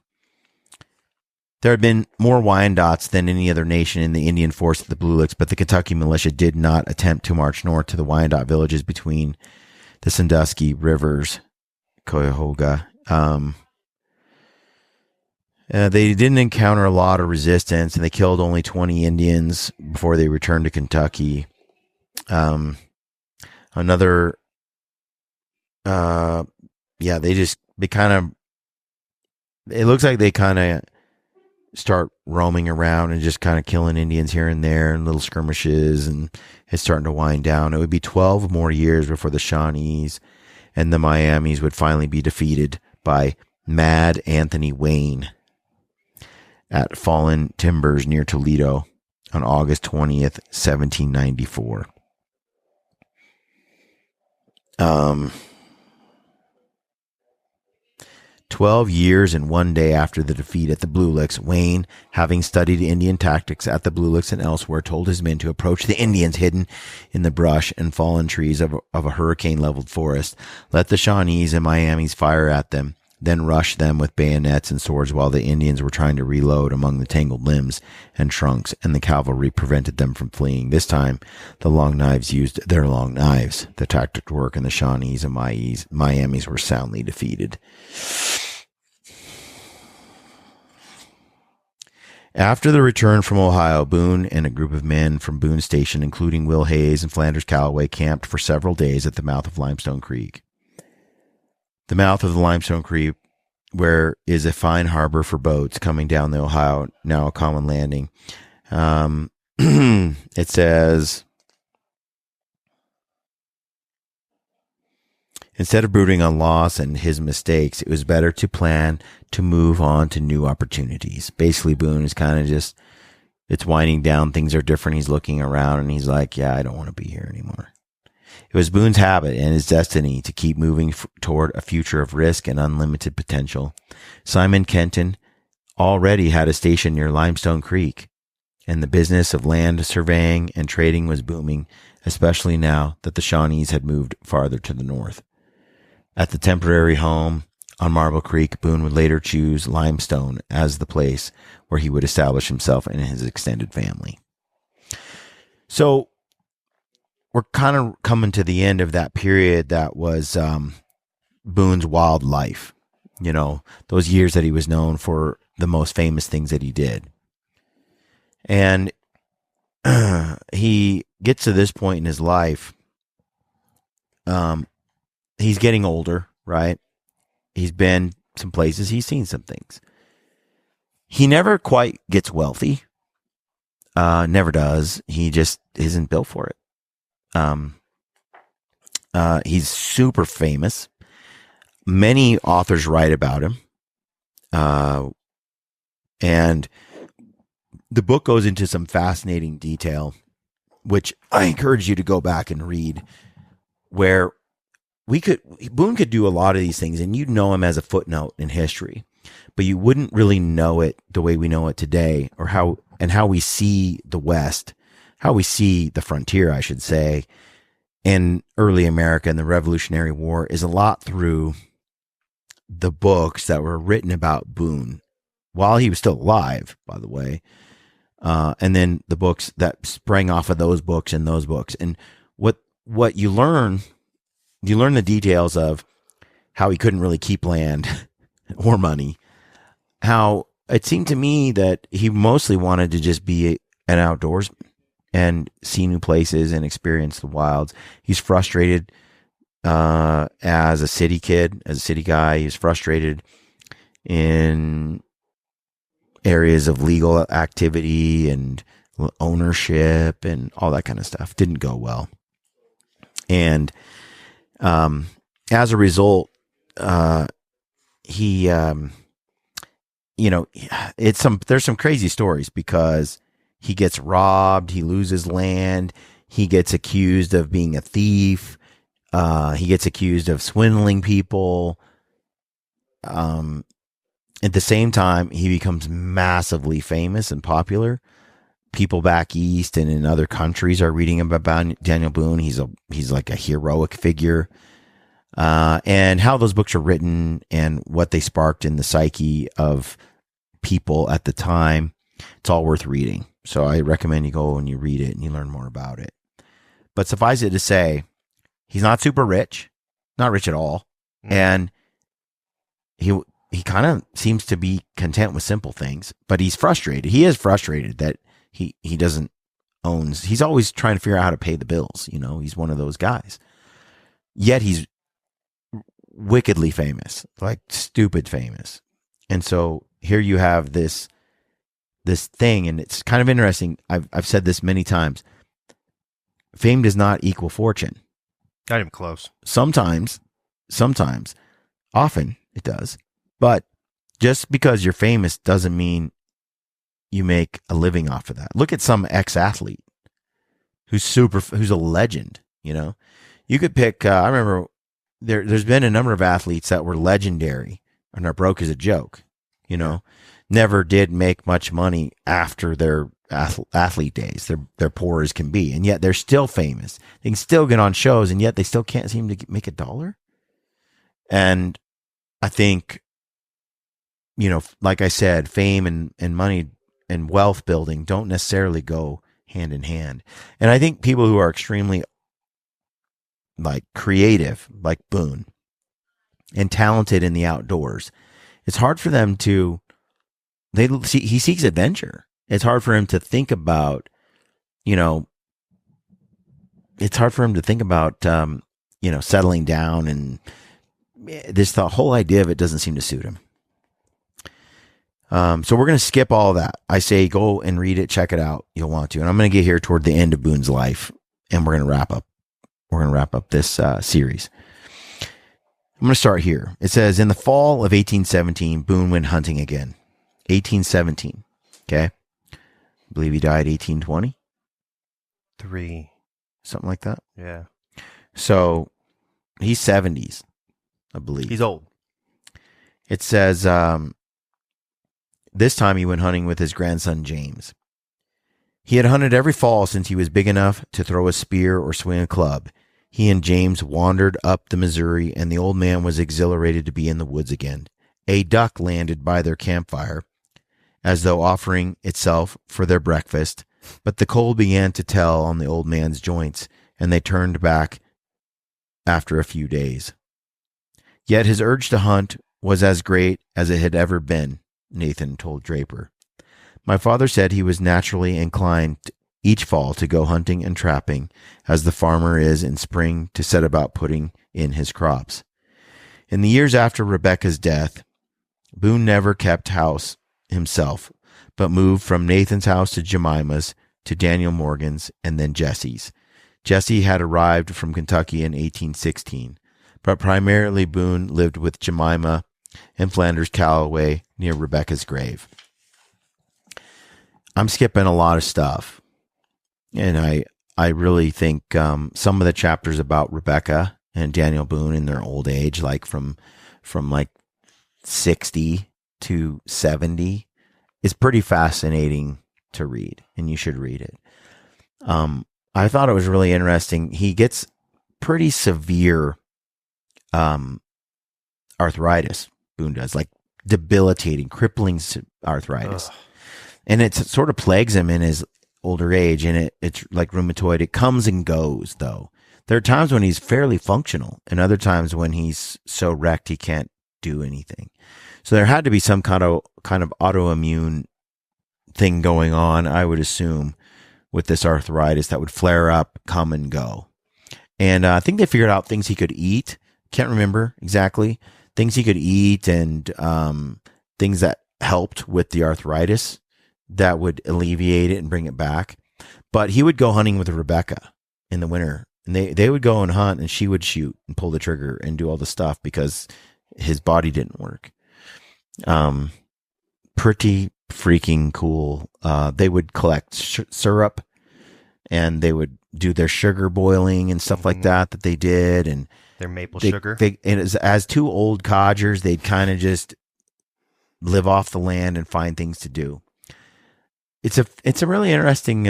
had been more Wyandots than any other nation in the Indian force of the Blue Licks, but the Kentucky militia did not attempt to march north to the Wyandotte villages between the Sandusky rivers, Cuyahoga. They didn't encounter a lot of resistance, and they killed only 20 Indians before they returned to Kentucky. It looks like they kind of start roaming around and just kind of killing Indians here and there and little skirmishes, and it's starting to wind down. It would be 12 more years before the Shawnees and the Miamis would finally be defeated by Mad Anthony Wayne at Fallen Timbers near Toledo on August 20th, 1794. 12 years and 1 day after the defeat at the Blue Licks, Wayne, having studied Indian tactics at the Blue Licks and elsewhere, told his men to approach the Indians hidden in the brush and fallen trees of a hurricane-leveled forest. Let the Shawnees and Miamis fire at them, then rush them with bayonets and swords while the Indians were trying to reload among the tangled limbs and trunks, and the cavalry prevented them from fleeing. This time, the Long Knives used their long knives. The tactic worked, and the Shawnees and Miamis were soundly defeated. After the return from Ohio, Boone and a group of men from Boone Station, including Will Hayes and Flanders Calloway, camped for several days at the mouth of Limestone Creek. The mouth of the Limestone Creek, where is a fine harbor for boats coming down the Ohio, now a common landing. It Instead of brooding on loss and his mistakes, it was better to plan to move on to new opportunities. Basically, Boone is kind of just, it's winding down. Things are different. He's looking around and he's like, yeah, I don't want to be here anymore. It was Boone's habit and his destiny to keep moving toward a future of risk and unlimited potential. Simon Kenton already had a station near Limestone Creek, and the business of land surveying and trading was booming, especially now that the Shawnees had moved farther to the north. At the temporary home on Marble Creek, Boone would later choose Limestone as the place where he would establish himself and his extended family. So we're kind of coming to the end of that period that was Boone's wild life. You know, those years that he was known for the most famous things that he did. And he gets to this point in his life. He's getting older, right? He's been some places. He's seen some things. He never quite gets wealthy. Never does. He just isn't built for it. He's super famous. Many authors write about him. And the book goes into some fascinating detail, which I encourage you to go back and read, where Boone could do a lot of these things and you'd know him as a footnote in history, but you wouldn't really know it the way we know it today, or how we see the West, how we see the frontier, I should say, in early America and the Revolutionary War is a lot through the books that were written about Boone while he was still alive, by the way. And then the books that sprang off of those books and those books. And what you learn the details of how he couldn't really keep land or money. How it seemed to me that he mostly wanted to just be an outdoorsman and see new places and experience the wilds. He's frustrated as a city kid, as a city guy. He's frustrated in areas of legal activity and ownership and all that kind of stuff. Didn't go well. And as a result, he, there's some crazy stories because he gets robbed, he loses land, he gets accused of being a thief, he gets accused of swindling people. At the same time, he becomes massively famous and popular. People back east and in other countries are reading about Daniel Boone. He's like a heroic figure. And how those books are written and what they sparked in the psyche of people at the time, it's all worth reading. So I recommend you go and you read it and you learn more about it. But suffice it to say, he's not super rich, not rich at all. And he kind of seems to be content with simple things, but he's frustrated. He is frustrated that he doesn't own. He's always trying to figure out how to pay the bills. You know, he's one of those guys. Yet he's wickedly famous, like stupid famous. And so here you have this thing, and it's kind of interesting. I've said this many times. Fame does not equal fortune. Not even close. Sometimes, often it does. But just because you're famous doesn't mean you make a living off of that. Look at some ex-athlete who's a legend, you know. You could pick, I remember there's been a number of athletes that were legendary and are broke as a joke, you know. Never did make much money after their athlete days. They're poor as can be, and yet they're still famous. They can still get on shows, and yet they still can't seem to make $1. And I think, you know, like I said, fame and money and wealth building don't necessarily go hand in hand. And I think people who are extremely like creative, like Boone, and talented in the outdoors, it's hard for them to, he seeks adventure. It's hard for him to think about, you know, settling down, and the whole idea of it doesn't seem to suit him. So we're going to skip all of that. I say go and read it, check it out. You'll want to. And I'm going to get here toward the end of Boone's life, and we're going to wrap up. We're going to wrap up this series. I'm going to start here. It says, in the fall of 1817, Boone went hunting again. 1817. Okay. I believe he died 1820. 3. Something like that. Yeah. So he's 70s, I believe. He's old. It says, this time he went hunting with his grandson, James. He had hunted every fall since he was big enough to throw a spear or swing a club. He and James wandered up the Missouri, and the old man was exhilarated to be in the woods again. A duck landed by their campfire, as though offering itself for their breakfast, but the cold began to tell on the old man's joints, and they turned back after a few days. Yet his urge to hunt was as great as it had ever been, Nathan told Draper. My father said he was naturally inclined each fall to go hunting and trapping, as the farmer is in spring to set about putting in his crops. In the years after Rebecca's death, Boone never kept house himself, but moved from Nathan's house to Jemima's, to Daniel Morgan's, and then Jesse's. Jesse had arrived from Kentucky in 1816, but primarily Boone lived with Jemima in Flanders Callaway near Rebecca's grave. I'm skipping a lot of stuff, and I really think some of the chapters about Rebecca and Daniel Boone in their old age, like from like 60 to 70, is pretty fascinating to read, and you should read it. I thought it was really interesting. He gets pretty severe arthritis. Boone does, like debilitating, crippling arthritis. Ugh. And it sort of plagues him in his older age, and it's like rheumatoid. It comes and goes, though. There are times when he's fairly functional, and other times when he's so wrecked he can't do anything. So there had to be some kind of autoimmune thing going on, I would assume, with this arthritis that would flare up, come and go. And I think they figured out things he could eat. Can't remember exactly. Things he could eat and things that helped with the arthritis that would alleviate it and bring it back. But he would go hunting with Rebecca in the winter, and they would go and hunt, and she would shoot and pull the trigger and do all the stuff because his body didn't work. Pretty freaking cool. They would collect syrup, and they would do their sugar boiling and stuff like that they did, and their maple sugar. And as two old codgers, they'd kind of just live off the land and find things to do. It's a really interesting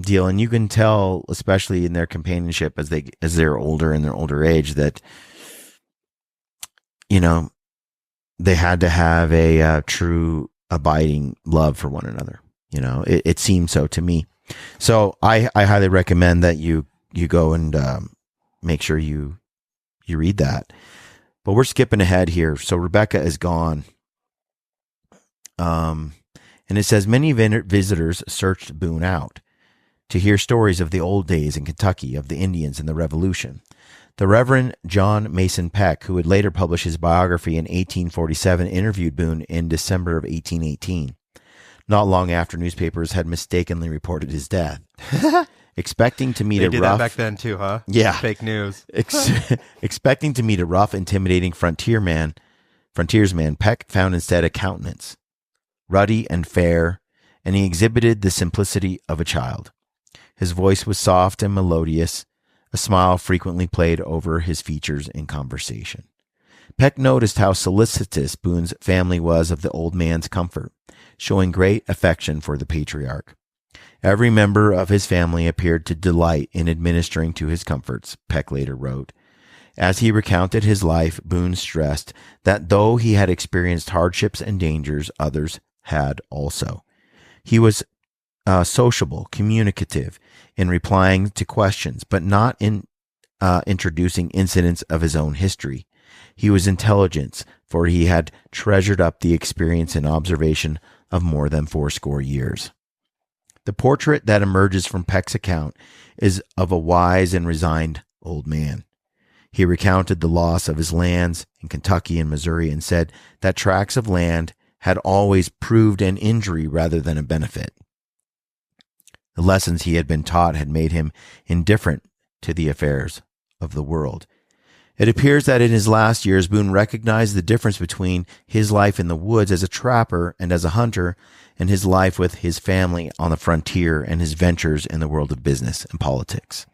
deal, and you can tell, especially in their companionship as they're older in their older age, that they had to have a true abiding love for one another. It seemed so to me. So I highly recommend that you go and make sure you read that. But we're skipping ahead here. So Rebecca is gone. And it says many visitors searched Boone out to hear stories of the old days in Kentucky, of the Indians and the Revolution. The Reverend John Mason Peck, who would later publish his biography in 1847, interviewed Boone in December of 1818. Not long after newspapers had mistakenly reported his death. Expecting to meet they did that back then too, huh? Yeah. Fake news. Expecting to meet a rough, intimidating frontiersman, Peck found instead a countenance, ruddy and fair, and he exhibited the simplicity of a child. His voice was soft and melodious. A smile frequently played over his features in conversation. Peck noticed how solicitous Boone's family was of the old man's comfort, showing great affection for the patriarch. Every member of his family appeared to delight in administering to his comforts, Peck later wrote. As he recounted his life, Boone stressed that though he had experienced hardships and dangers, others had also. He was sociable, communicative in replying to questions, but not in introducing incidents of his own history. He was intelligent, for he had treasured up the experience and observation of more than 80 years. The portrait that emerges from Peck's account is of a wise and resigned old man. He recounted the loss of his lands in Kentucky and Missouri and said that tracts of land had always proved an injury rather than a benefit. The lessons he had been taught had made him indifferent to the affairs of the world. It appears that in his last years, Boone recognized the difference between his life in the woods as a trapper and as a hunter and his life with his family on the frontier and his ventures in the world of business and politics.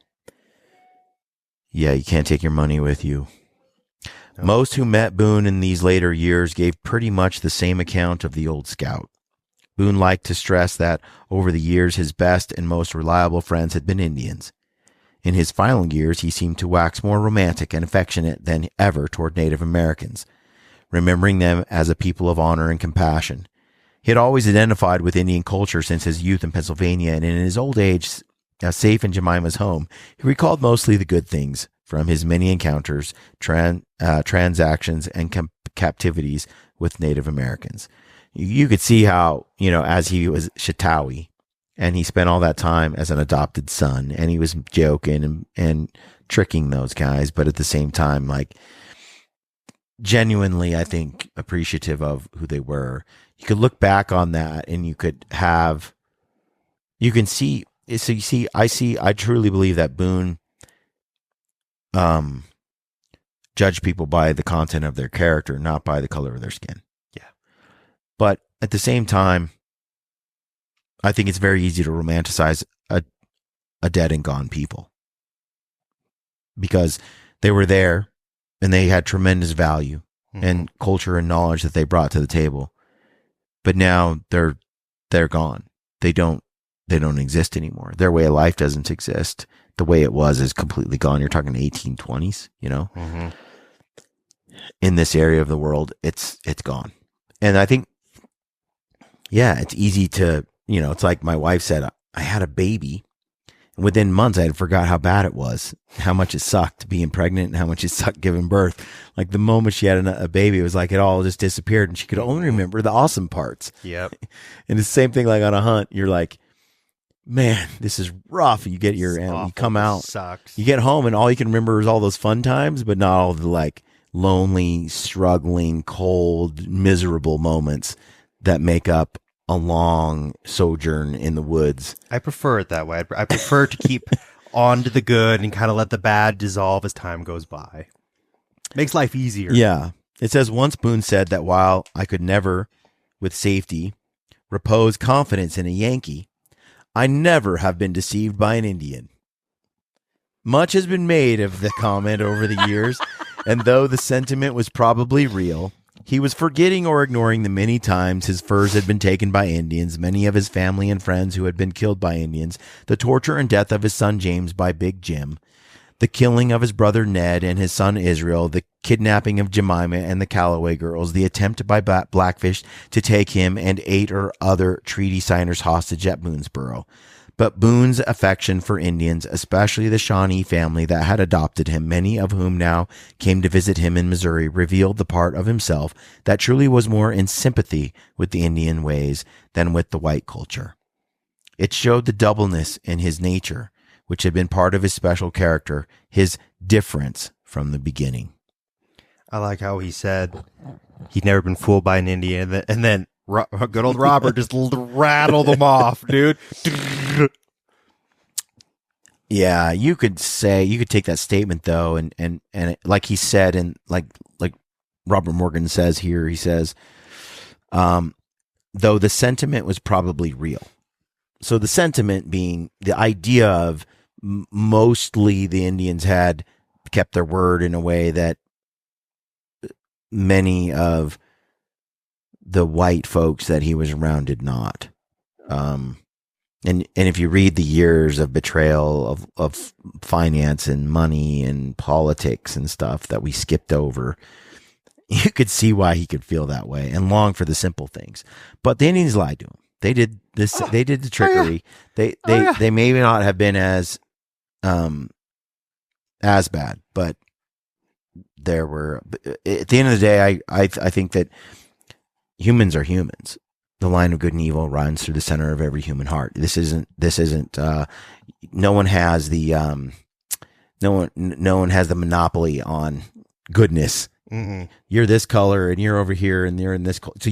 Yeah, you can't take your money with you. No. Most who met Boone in these later years gave pretty much the same account of the old scout. Boone liked to stress that over the years, his best and most reliable friends had been Indians. In his final years, he seemed to wax more romantic and affectionate than ever toward Native Americans, remembering them as a people of honor and compassion. He had always identified with Indian culture since his youth in Pennsylvania, and in his old age, safe in Jemima's home, he recalled mostly the good things from his many encounters, transactions, and captivities with Native Americans. You could see how, as he was Chautauqua, and he spent all that time as an adopted son, and he was joking and tricking those guys, but at the same time, like, genuinely, I think, appreciative of who they were. You could look back on that, and I truly believe that Boone judged people by the content of their character, not by the color of their skin. Yeah. But at the same time, I think it's very easy to romanticize a dead and gone people because they were there and they had tremendous value and culture and knowledge that they brought to the table. But now they're gone. They don't exist anymore. Their way of life doesn't exist. The way it was is completely gone. You're talking 1820s, In this area of the world, it's gone. And I think, yeah, it's easy to, it's like my wife said, I had a baby. And within months, I had forgot how bad it was, how much it sucked being pregnant and how much it sucked giving birth. Like the moment she had a baby, it was like it all just disappeared and she could only remember the awesome parts. Yep. And the same thing like on a hunt, you're like, man, this is rough. You get your, you come out, sucks. You get home and all you can remember is all those fun times, but not all the like lonely, struggling, cold, miserable moments that make up a long sojourn in the woods. I prefer it that way. I prefer to keep on to the good and kind of let the bad dissolve as time goes by. Makes life easier. Yeah. It says, once Boone said that while I could never, with safety, repose confidence in a Yankee, I never have been deceived by an Indian. Much has been made of the comment over the years, and though the sentiment was probably real, he was forgetting or ignoring the many times his furs had been taken by Indians, many of his family and friends who had been killed by Indians, the torture and death of his son James by Big Jim, the killing of his brother Ned and his son Israel, the kidnapping of Jemima and the Calloway girls, the attempt by Blackfish to take him and 8 or other treaty signers hostage at Boonesboro. But Boone's affection for Indians, especially the Shawnee family that had adopted him, many of whom now came to visit him in Missouri, revealed the part of himself that truly was more in sympathy with the Indian ways than with the white culture. It showed the doubleness in his nature, which had been part of his special character, his difference from the beginning. I like how he said he'd never been fooled by an Indian, and then good old Robert just rattled them off, dude. Yeah, you could take that statement though, and like he said, and like Robert Morgan says here, he says, though the sentiment was probably real. So the sentiment being the idea of mostly the Indians had kept their word in a way that many of the white folks that he was around did not. And if you read the years of betrayal of finance and money and politics and stuff that we skipped over, you could see why he could feel that way and long for the simple things. But the Indians lied to him. They did this. They did the trickery. They may not have been as bad, but there were. At the end of the day, I think that humans are humans. The line of good and evil runs through the center of every human heart. This isn't. No one has the no one has the monopoly on goodness. Mm-hmm. You're this color and you're over here and you're in this color. So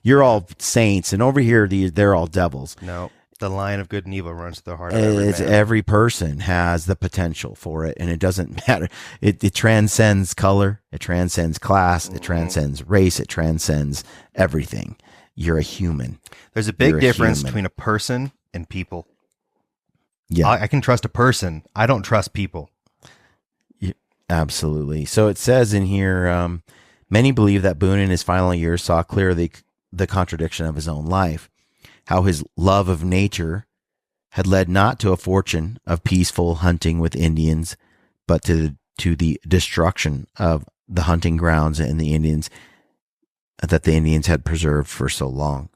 you're all saints, and over here they're all devils. No, The line of good and evil runs through the heart of every It's man. every person has the potential for it, and it doesn't matter. It transcends color, it transcends class, it transcends race, it transcends everything. You're a human. There's a big You're a difference human. between a person and people. Yeah, I can trust a person. I don't trust people. absolutely. So it says in here, many believe that Boone in his final years saw clearly the contradiction of his own life, how his love of nature had led not to a fortune of peaceful hunting with Indians, but to the destruction of the hunting grounds and the Indians that the Indians had preserved for so long.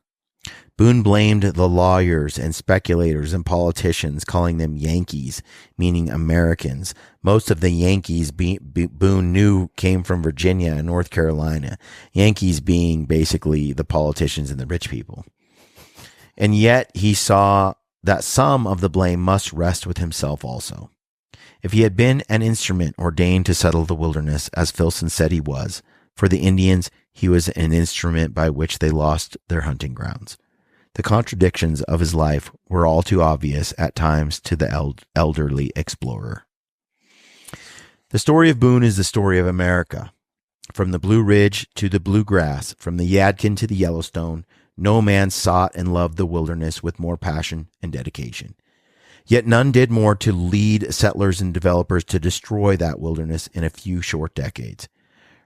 Boone blamed the lawyers and speculators and politicians, calling them Yankees, meaning Americans. Most of the Yankees Boone knew came from Virginia and North Carolina, Yankees being basically the politicians and the rich people. And yet he saw that some of the blame must rest with himself also. If he had been an instrument ordained to settle the wilderness, as Filson said he was, for the Indians, he was an instrument by which they lost their hunting grounds. The contradictions of his life were all too obvious at times to the elderly explorer. The story of Boone is the story of America. From the Blue Ridge to the Blue Grass, from the Yadkin to the Yellowstone, no man sought and loved the wilderness with more passion and dedication. Yet none did more to lead settlers and developers to destroy that wilderness in a few short decades.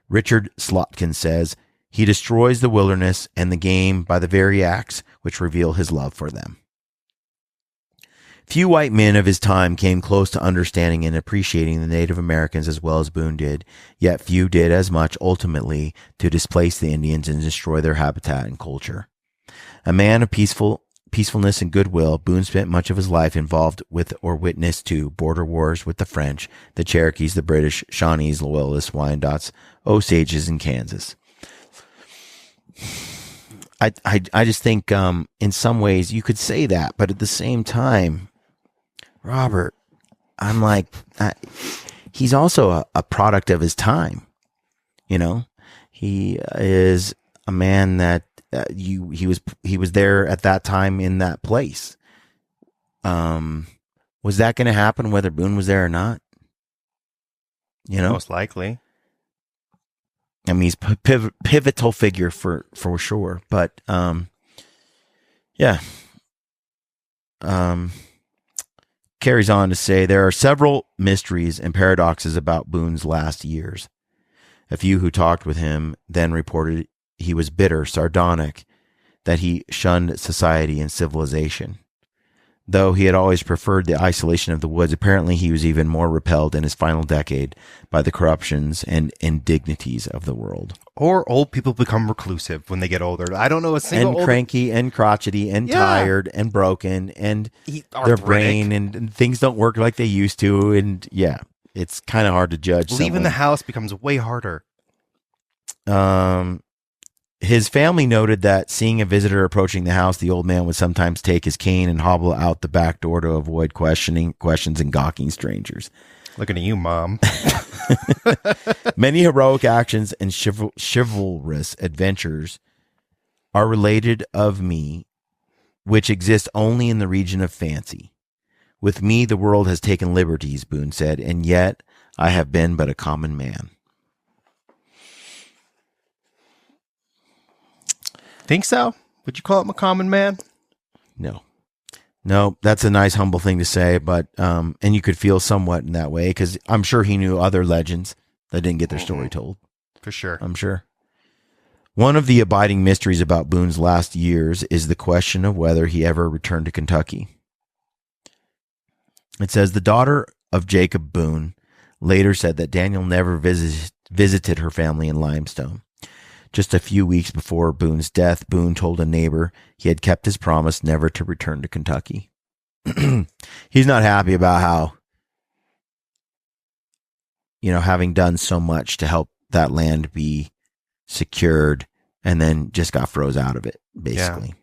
Richard Slotkin says, he destroys the wilderness and the game by the very acts which reveal his love for them. Few white men of his time came close to understanding and appreciating the Native Americans as well as Boone did, yet few did as much ultimately to displace the Indians and destroy their habitat and culture. A man of peacefulness and goodwill, Boone spent much of his life involved with or witness to border wars with the French, the Cherokees, the British, Shawnees, Loyalists, Wyandots, Osages, and Kansas. I just think in some ways you could say that, but at the same time, Robert, I'm like, he's also a product of his time. You know, he is a man that he was there at that time in that place. Was that going to happen whether Boone was there or not? You know, Most likely. I mean, he's pivotal figure for sure, but yeah. Carries on to say there are several mysteries and paradoxes about Boone's last years. A few who talked with him then reported he was bitter, sardonic, that he shunned society and civilization. Though he had always preferred the isolation of the woods, apparently he was even more repelled in his final decade by the corruptions and indignities of the world. Or old people become reclusive when they get older. I don't know a single And cranky and crotchety and tired and broken and their brain and things don't work like they used to. And yeah, it's kind of hard to judge. Leaving the house becomes way harder. His family noted that seeing a visitor approaching the house, the old man would sometimes take his cane and hobble out the back door to avoid questions and gawking strangers. Looking at you, Mom. Many heroic actions and chivalrous adventures are related of me, which exist only in the region of fancy. With me, the world has taken liberties, Boone said, and yet I have been but a common man. Think so? Would you call him a common man? No, that's a nice, humble thing to say, but, and you could feel somewhat in that way, because I'm sure he knew other legends that didn't get their story told. For sure. I'm sure. One of the abiding mysteries about Boone's last years is the question of whether he ever returned to Kentucky. It says, the daughter of Jacob Boone later said that Daniel never visited her family in Limestone. Just a few weeks before Boone's death, Boone told a neighbor he had kept his promise never to return to Kentucky. He's not happy about how, having done so much to help that land be secured and then just got froze out of it, basically.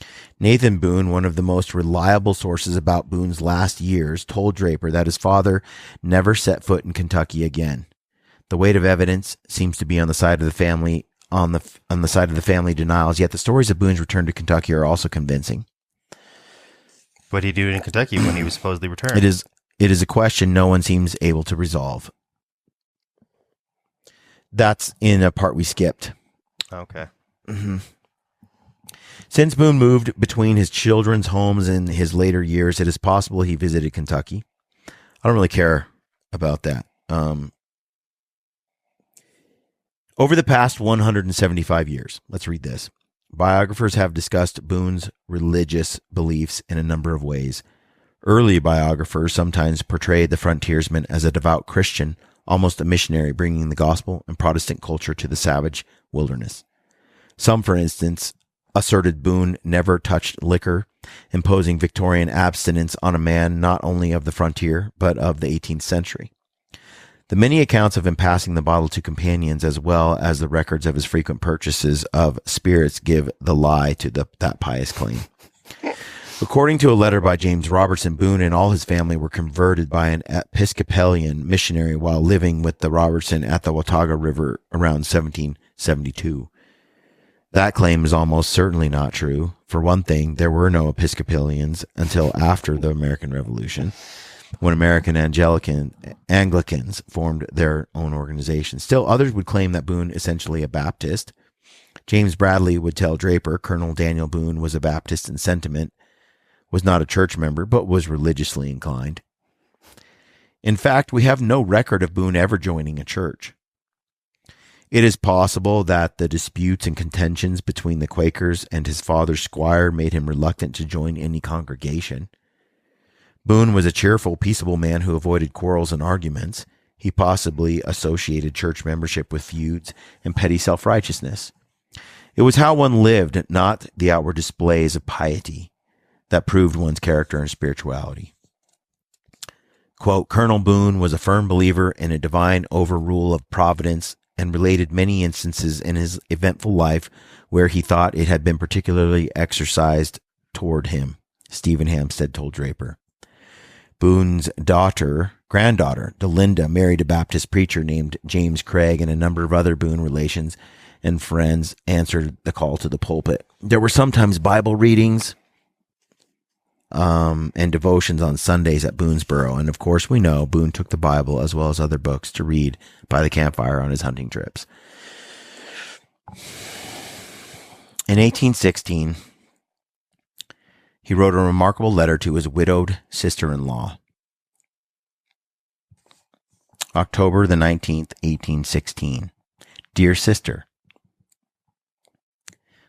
Yeah. Nathan Boone, one of the most reliable sources about Boone's last years, told Draper that his father never set foot in Kentucky again. The weight of evidence seems to be on the side of the family on the side of the family denials, yet the stories of Boone's return to Kentucky are also convincing. What did he do in Kentucky when he was supposedly returned? It is a question no one seems able to resolve. That's in a part we skipped. Okay. Mm-hmm. Since Boone moved between his children's homes in his later years, it is possible he visited Kentucky. I don't really care about that. Over the past 175 years, let's read this. Biographers have discussed Boone's religious beliefs in a number of ways. Early biographers sometimes portrayed the frontiersman as a devout Christian, almost a missionary bringing the gospel and Protestant culture to the savage wilderness. Some, for instance, asserted Boone never touched liquor, imposing Victorian abstinence on a man not only of the frontier, but of the 18th century. The many accounts of him passing the bottle to companions, as well as the records of his frequent purchases of spirits, give the lie to that pious claim. According to a letter by James Robertson, Boone and all his family were converted by an Episcopalian missionary while living with the Robertson at the Watauga River around 1772. That claim is almost certainly not true. For one thing, there were no Episcopalians until after the American Revolution, when American Anglicans formed their own organization. Still, others would claim that Boone essentially a Baptist. James Bradley would tell Draper Colonel Daniel Boone was a Baptist in sentiment, was not a church member, but was religiously inclined. In fact, we have no record of Boone ever joining a church. It is possible that the disputes and contentions between the Quakers and his father's squire made him reluctant to join any congregation. Boone was a cheerful, peaceable man who avoided quarrels and arguments. He possibly associated church membership with feuds and petty self-righteousness. It was how one lived, not the outward displays of piety, that proved one's character and spirituality. Quote, Colonel Boone was a firm believer in a divine overrule of providence and related many instances in his eventful life where he thought it had been particularly exercised toward him, Stephen Hampstead told Draper. Boone's granddaughter, Delinda, married a Baptist preacher named James Craig, and a number of other Boone relations and friends answered the call to the pulpit. There were sometimes Bible readings and devotions on Sundays at Boonesboro, and of course we know Boone took the Bible as well as other books to read by the campfire on his hunting trips. In 1816, he wrote a remarkable letter to his widowed sister-in-law. October the 19th, 1816. Dear sister,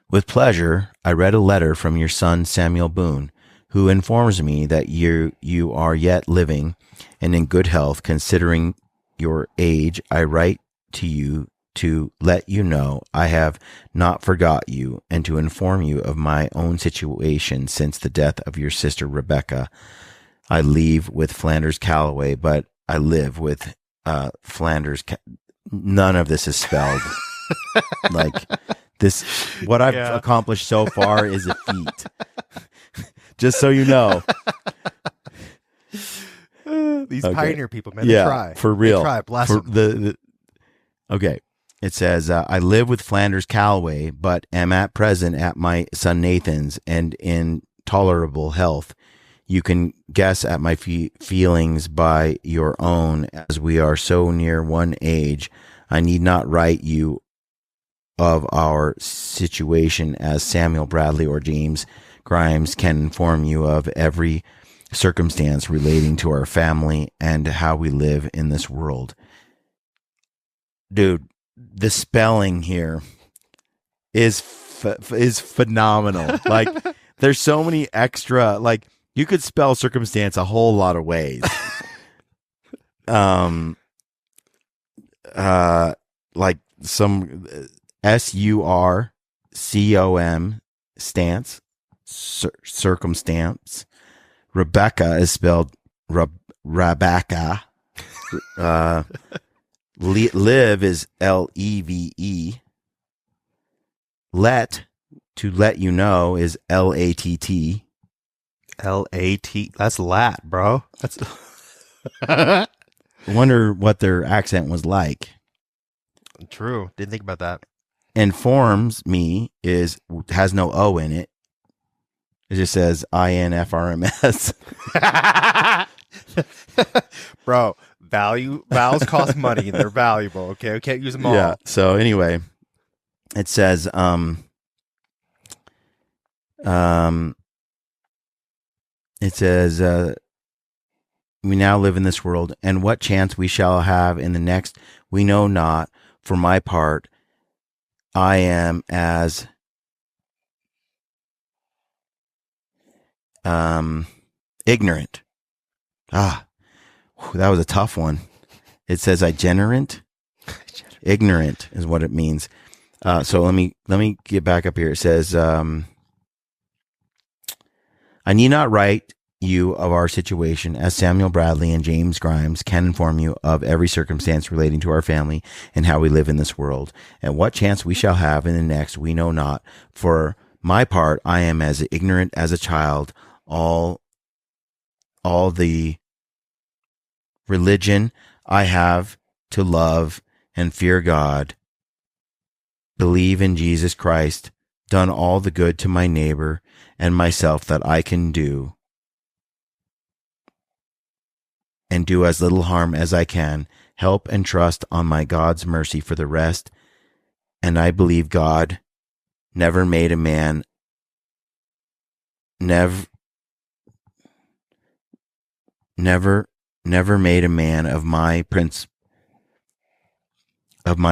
with pleasure, I read a letter from your son Samuel Boone, who informs me that you are yet living and in good health. Considering your age, I write to you to let you know I have not forgot you, and to inform you of my own situation since the death of your sister Rebecca. I leave with Flanders Calloway, but I live with Flanders. None of this is spelled. Like this, what I've accomplished so far is a feat. Just so you know. These pioneer people, man, they try. For real. They try, bless them. Okay. It says, I live with Flanders Calloway, but am at present at my son Nathan's and in tolerable health. You can guess at my feelings by your own, as we are so near one age. I need not write you of our situation, as Samuel Bradley or James Grimes can inform you of every circumstance relating to our family and how we live in this world. Dude, the spelling here is phenomenal. Like, there's so many extra, like, you could spell circumstance a whole lot of ways. Like some SURCOM stance, circumstance. Rebecca is spelled Rebecca. Live is LEVE. To let you know is LATT. LAT. That's lat, bro. That's. I wonder what their accent was like. True. Didn't think about that. Informs me has no O in it. It just says INFRMS. Bro, vowels cost money and they're valuable. Okay, we can't use them all. Yeah. So anyway, it says we now live in this world, and what chance we shall have in the next we know not. For my part, I am as ignorant. That was a tough one. It says itinerant. Ignorant is what it means. So let me get back up here. It says, I need not write you of our situation, as Samuel Bradley and James Grimes can inform you of every circumstance relating to our family and how we live in this world, and what chance we shall have in the next we know not. For my part, I am as ignorant as a child. All the religion I have to love and fear God, believe in Jesus Christ, done all the good to my neighbor and myself that I can do, and do as little harm as I can, help and trust on my God's mercy for the rest. And I believe God never made a man, never made a man of my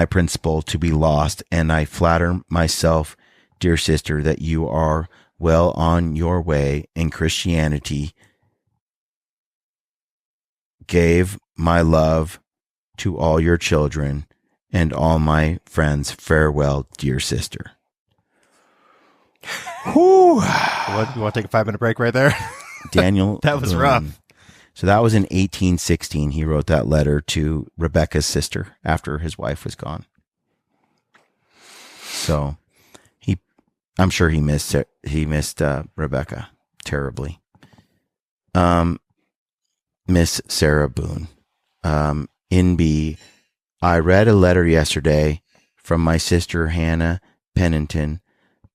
principle to be lost. And I flatter myself, dear sister, that you are well on your way in Christianity. Gave my love to all your children and all my friends. Farewell, dear sister. Whew. You want to take a 5-minute break right there? Daniel. That was rough. So that was in 1816. He wrote that letter to Rebecca's sister after his wife was gone. So I'm sure he missed Rebecca terribly. Miss Sarah Boone. In B, I read a letter yesterday from my sister Hannah Pennington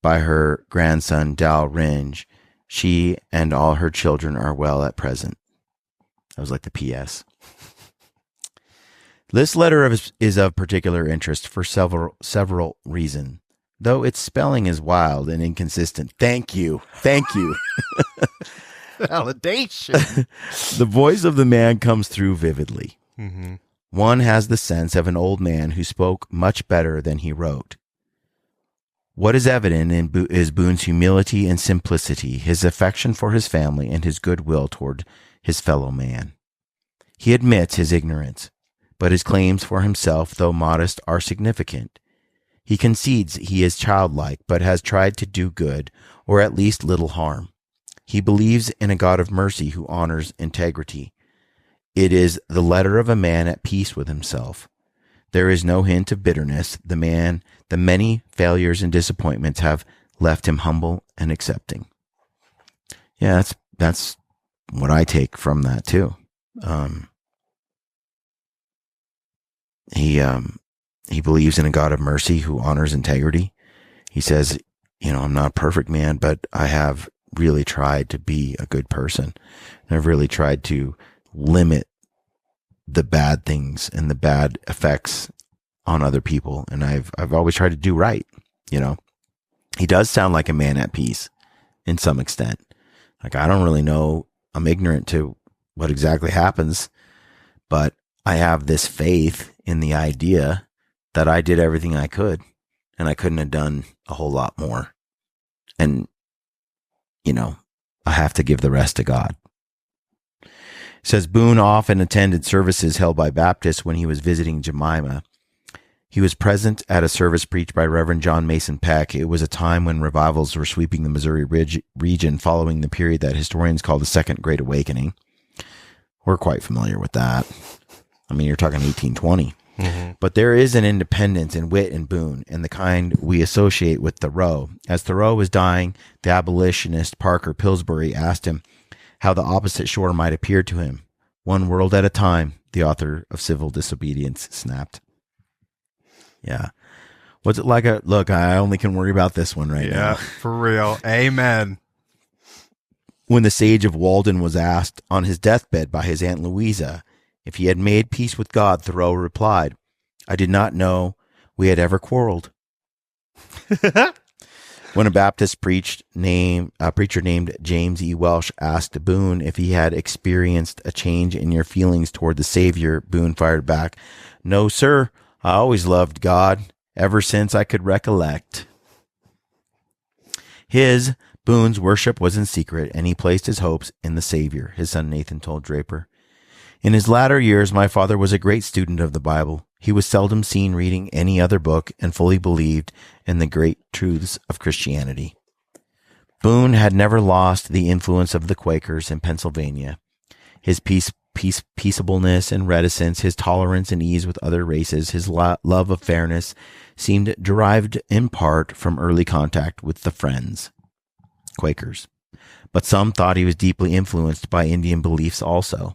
by her grandson Dal Ringe. She and all her children are well at present. That was like the P.S. This letter is of particular interest for several reasons, though its spelling is wild and inconsistent. Thank you. Validation. The voice of the man comes through vividly. Mm-hmm. One has the sense of an old man who spoke much better than he wrote. What is evident is Boone's humility and simplicity, his affection for his family, and his goodwill toward his fellow man. He admits his ignorance, but his claims for himself, though modest, are significant. He concedes he is childlike, but has tried to do good, or at least little harm. He believes in a God of mercy who honors integrity. It is the letter of a man at peace with himself. There is no hint of bitterness. The many failures and disappointments have left him humble and accepting. Yeah, that's what I take from that too. He believes in a God of mercy who honors integrity. He says, I'm not a perfect man, but I have really tried to be a good person. And I've really tried to limit the bad things and the bad effects on other people. And I've always tried to do right. He does sound like a man at peace in some extent. Like, I don't really know. I'm ignorant to what exactly happens, but I have this faith in the idea that I did everything I could and I couldn't have done a whole lot more. And, I have to give the rest to God. It says Boone often attended services held by Baptists when he was visiting Jemima. He was present at a service preached by Reverend John Mason Peck. It was a time when revivals were sweeping the Missouri region following the period that historians call the Second Great Awakening. We're quite familiar with that. I mean, you're talking 1820. Mm-hmm. But there is an independence and wit in Boone, and the kind we associate with Thoreau. As Thoreau was dying, the abolitionist Parker Pillsbury asked him how the opposite shore might appear to him. One world at a time, the author of Civil Disobedience snapped. Yeah. What's it like? Look, I only can worry about this one right now. Yeah, for real. Amen. When the sage of Walden was asked on his deathbed by his Aunt Louisa if he had made peace with God, Thoreau replied, "I did not know we had ever quarreled." When a Baptist preacher named James E. Welsh asked Boone if he had experienced a change in your feelings toward the Savior, Boone fired back, "No, sir. I always loved God, ever since I could recollect." Boone's worship was in secret, and he placed his hopes in the Savior, his son Nathan told Draper. "In his latter years, my father was a great student of the Bible. He was seldom seen reading any other book and fully believed in the great truths of Christianity." Boone had never lost the influence of the Quakers in Pennsylvania. His peaceableness and reticence, his tolerance and ease with other races, his love of fairness seemed derived in part from early contact with the Friends, Quakers. But some thought he was deeply influenced by Indian beliefs also.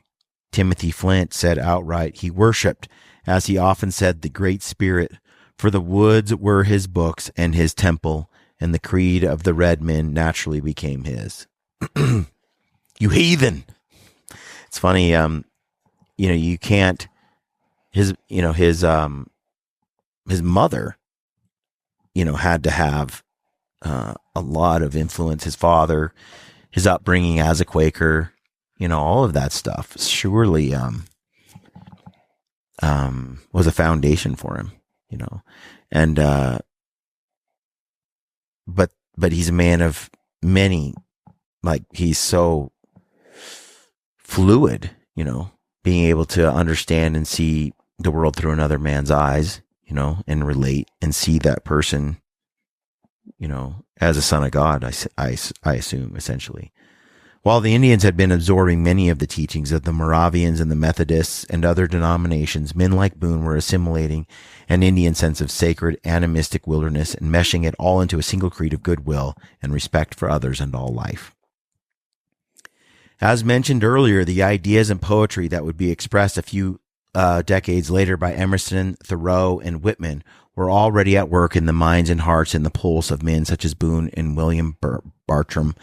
Timothy Flint said outright he worshipped, as he often said, the Great Spirit, for the woods were his books and his temple, and the creed of the red men naturally became his. You heathen! It's funny, you can't, his mother, had to have a lot of influence. His father, his upbringing as a Quaker, all of that stuff surely was a foundation for him, and but he's a man of many, like he's so fluid, being able to understand and see the world through another man's eyes, and relate and see that person, as a son of God, I assume, essentially. While the Indians had been absorbing many of the teachings of the Moravians and the Methodists and other denominations, men like Boone were assimilating an Indian sense of sacred, animistic wilderness and meshing it all into a single creed of goodwill and respect for others and all life. As mentioned earlier, the ideas and poetry that would be expressed a few decades later by Emerson, Thoreau, and Whitman were already at work in the minds and hearts and the pulse of men such as Boone and William Bartram,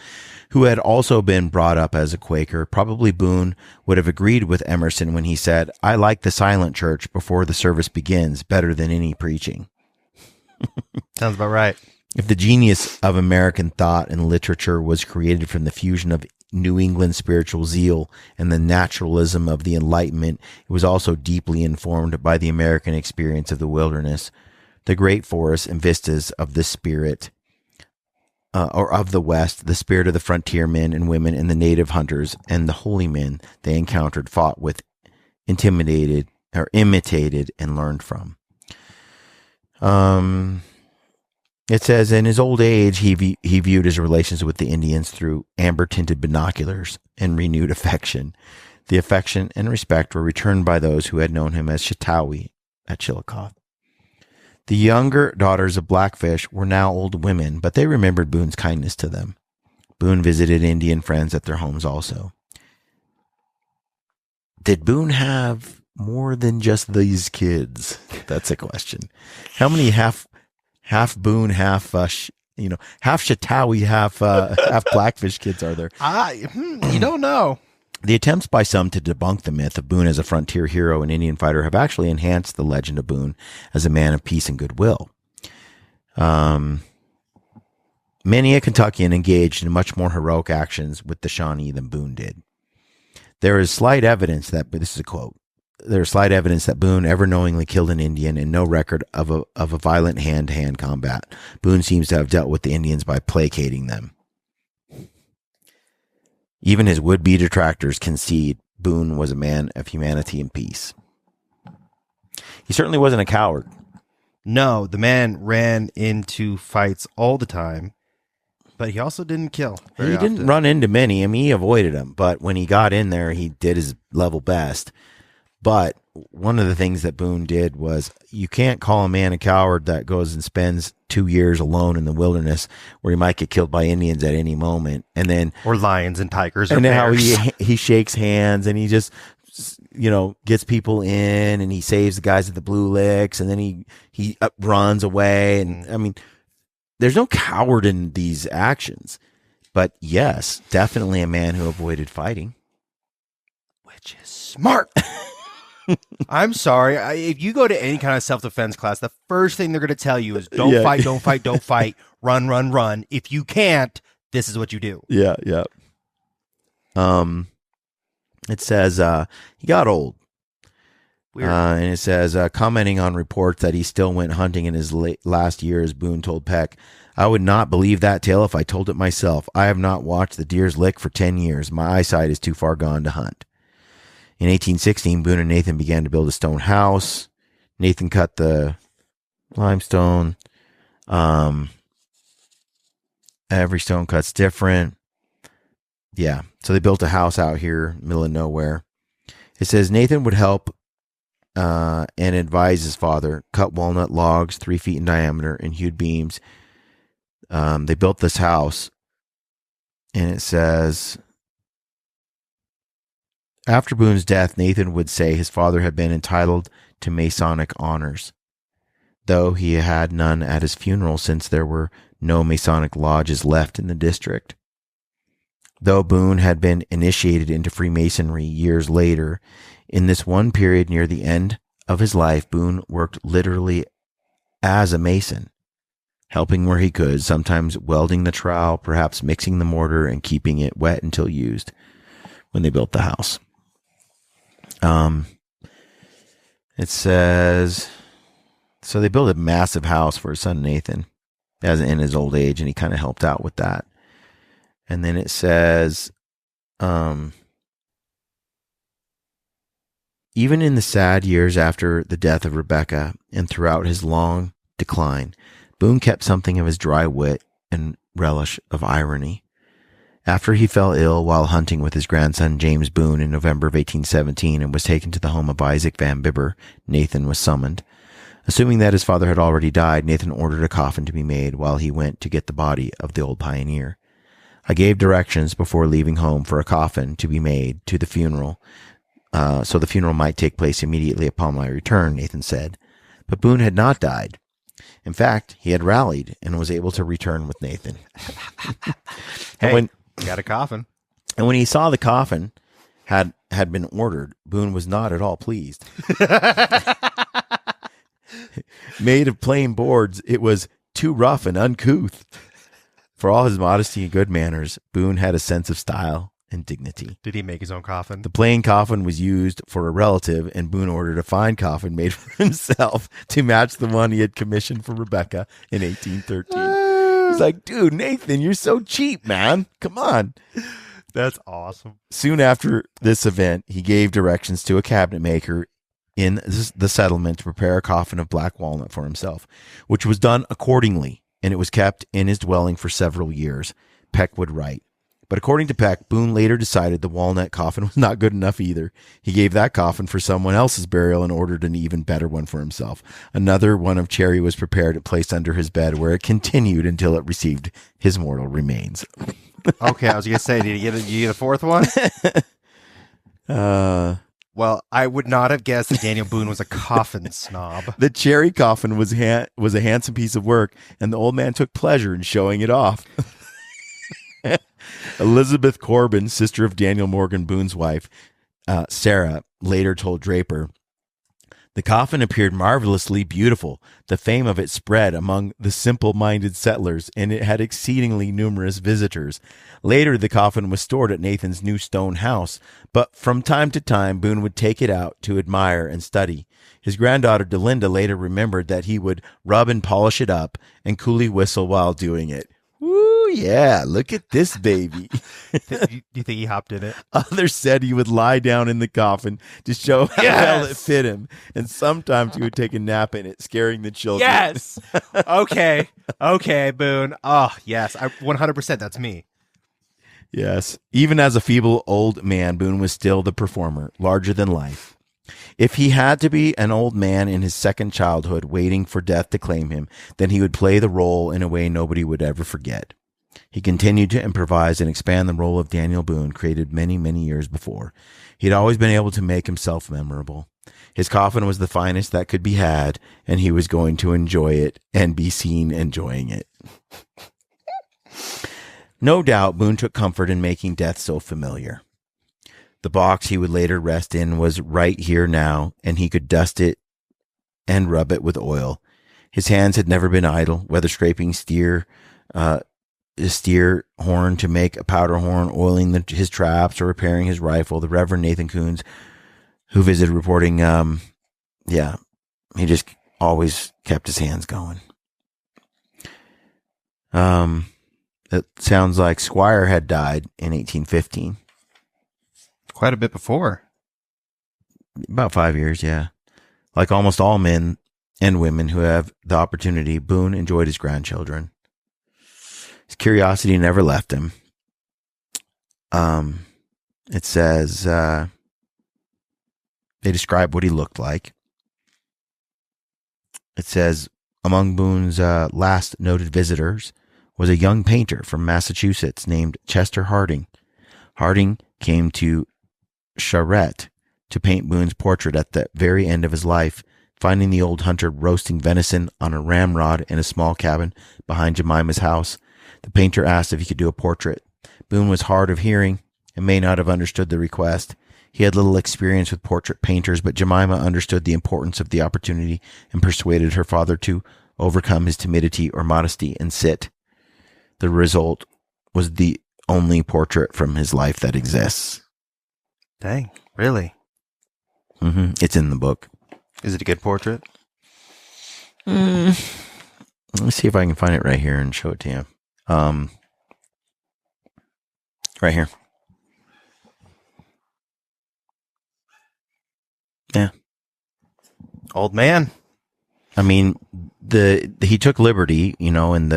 who had also been brought up as a Quaker. Probably Boone would have agreed with Emerson when he said, "I like the silent church before the service begins better than any preaching." Sounds about right. If the genius of American thought and literature was created from the fusion of New England spiritual zeal and the naturalism of the Enlightenment, it was also deeply informed by the American experience of the wilderness, the great forests and vistas of the spirit, or of the West, the spirit of the frontier men and women and the native hunters and the holy men they encountered, fought with, imitated, and learned from. It says, in his old age, he viewed his relations with the Indians through amber-tinted binoculars and renewed affection. The affection and respect were returned by those who had known him as Chautauqua at Chillicothe. The younger daughters of Blackfish were now old women, but they remembered Boone's kindness to them. Boone visited Indian friends at their homes also. Did Boone have more than just these kids? That's a question. How many half Boone, half Chautauqua, half Blackfish kids are there? You don't know. The attempts by some to debunk the myth of Boone as a frontier hero and Indian fighter have actually enhanced the legend of Boone as a man of peace and goodwill. Many a Kentuckian engaged in much more heroic actions with the Shawnee than Boone did. There is slight evidence that, but this is a quote, there is slight evidence that Boone ever knowingly killed an Indian and no record of a violent hand-to-hand combat. Boone seems to have dealt with the Indians by placating them. Even his would-be detractors concede Boone was a man of humanity and peace. He certainly wasn't a coward. No, the man ran into fights all the time, but he also didn't kill. He didn't run into many. I mean, he avoided them, but when he got in there, he did his level best. But one of the things that Boone did was, you can't call a man a coward that goes and spends 2 years alone in the wilderness where he might get killed by Indians at any moment. And then, or lions and tigers, and or then bears. how he shakes hands and he just, gets people in and he saves the guys at the Blue Licks and then he runs away. And I mean, there's no coward in these actions. But yes, definitely a man who avoided fighting. Which is smart. I'm sorry. If you go to any kind of self-defense class, the first thing they're going to tell you is don't fight, don't fight, don't fight. Run, run, run. If you can't, this is what you do. Yeah, yeah. It says he got old. Weird. And it says, commenting on reports that he still went hunting in his last years, Boone told Peck, "I would not believe that tale if I told it myself. I have not watched the deers lick for 10 years. My eyesight is too far gone to hunt." In 1816, Boone and Nathan began to build a stone house. Nathan cut the limestone. Every stone cut's different. Yeah, so they built a house out here, middle of nowhere. It says Nathan would help and advise his father, cut walnut logs 3 feet in diameter and hewed beams. They built this house, and it says, after Boone's death, Nathan would say his father had been entitled to Masonic honors, though he had none at his funeral since there were no Masonic lodges left in the district. Though Boone had been initiated into Freemasonry years later, in this one period near the end of his life, Boone worked literally as a mason, helping where he could, sometimes welding the trowel, perhaps mixing the mortar and keeping it wet until used when they built the house. It says, so they built a massive house for his son Nathan as in his old age, and he kind of helped out with that. And then it says, even in the sad years after the death of Rebecca and throughout his long decline, Boone kept something of his dry wit and relish of irony. After he fell ill while hunting with his grandson James Boone in November of 1817 and was taken to the home of Isaac Van Bibber, Nathan was summoned. Assuming that his father had already died, Nathan ordered a coffin to be made while he went to get the body of the old pioneer. "I gave directions before leaving home for a coffin to be made to the funeral, so the funeral might take place immediately upon my return," Nathan said. But Boone had not died. In fact, he had rallied and was able to return with Nathan. Hey, got a coffin. And when he saw the coffin had been ordered, Boone was not at all pleased. Made of plain boards, it was too rough and uncouth. For all his modesty and good manners, Boone had a sense of style and dignity. Did he make his own coffin? The plain coffin was used for a relative, and Boone ordered a fine coffin made for himself to match the one he had commissioned for Rebecca in 1813. He's like, dude, Nathan, you're so cheap, man. Come on. That's awesome. Soon after this event, he gave directions to a cabinet maker in the settlement to prepare a coffin of black walnut for himself, which was done accordingly, and it was kept in his dwelling for several years. Peck would write. But according to Peck, Boone later decided the walnut coffin was not good enough either. He gave that coffin for someone else's burial and ordered an even better one for himself. Another one of cherry was prepared and placed under his bed, where it continued until it received his mortal remains. Okay, I was going to say, did you get a fourth one? Well, I would not have guessed that Daniel Boone was a coffin snob. The cherry coffin was a handsome piece of work, and the old man took pleasure in showing it off. Elizabeth Corbin, sister of Daniel Morgan Boone's wife, Sarah, later told Draper, "The coffin appeared marvelously beautiful. The fame of it spread among the simple-minded settlers, and it had exceedingly numerous visitors. Later, the coffin was stored at Nathan's new stone house, but from time to time, Boone would take it out to admire and study. His granddaughter Delinda later remembered that he would rub and polish it up and coolly whistle while doing it. Woo, yeah, look at this baby." Do you think he hopped in it? Others said he would lie down in the coffin to show how well it fit him, and sometimes he would take a nap in it, scaring the children. Yes. Okay, Boone. Oh, yes. 100%. That's me. Yes. Even as a feeble old man, Boone was still the performer, larger than life. If he had to be an old man in his second childhood waiting for death to claim him, then he would play the role in a way nobody would ever forget. He continued to improvise and expand the role of Daniel Boone, created many, many years before. He had always been able to make himself memorable. His coffin was the finest that could be had, and he was going to enjoy it and be seen enjoying it. No doubt Boone took comfort in making death so familiar. The box he would later rest in was right here now, and he could dust it and rub it with oil. His hands had never been idle, whether scraping steer horn to make a powder horn, oiling his traps, or repairing his rifle. The Reverend Nathan Coons, who visited, reporting, he just always kept his hands going. It sounds like Squire had died in 1815. Quite a bit before. About 5 years, yeah. Like almost all men and women who have the opportunity, Boone enjoyed his grandchildren. His curiosity never left him. It says they describe what he looked like. It says, among Boone's last noted visitors was a young painter from Massachusetts named Chester Harding. Harding came to Charette to paint Boone's portrait at the very end of his life, finding the old hunter roasting venison on a ramrod in a small cabin behind Jemima's house. The painter asked if he could do a portrait. Boone was hard of hearing and may not have understood the request. He had little experience with portrait painters, but Jemima understood the importance of the opportunity and persuaded her father to overcome his timidity or modesty and sit. The result was the only portrait from his life that exists. Dang, really? It's in the book. Is it a good portrait? Let me see if I can find it right here and show it to you. Right here. Yeah. Old man. I mean, he took liberty, in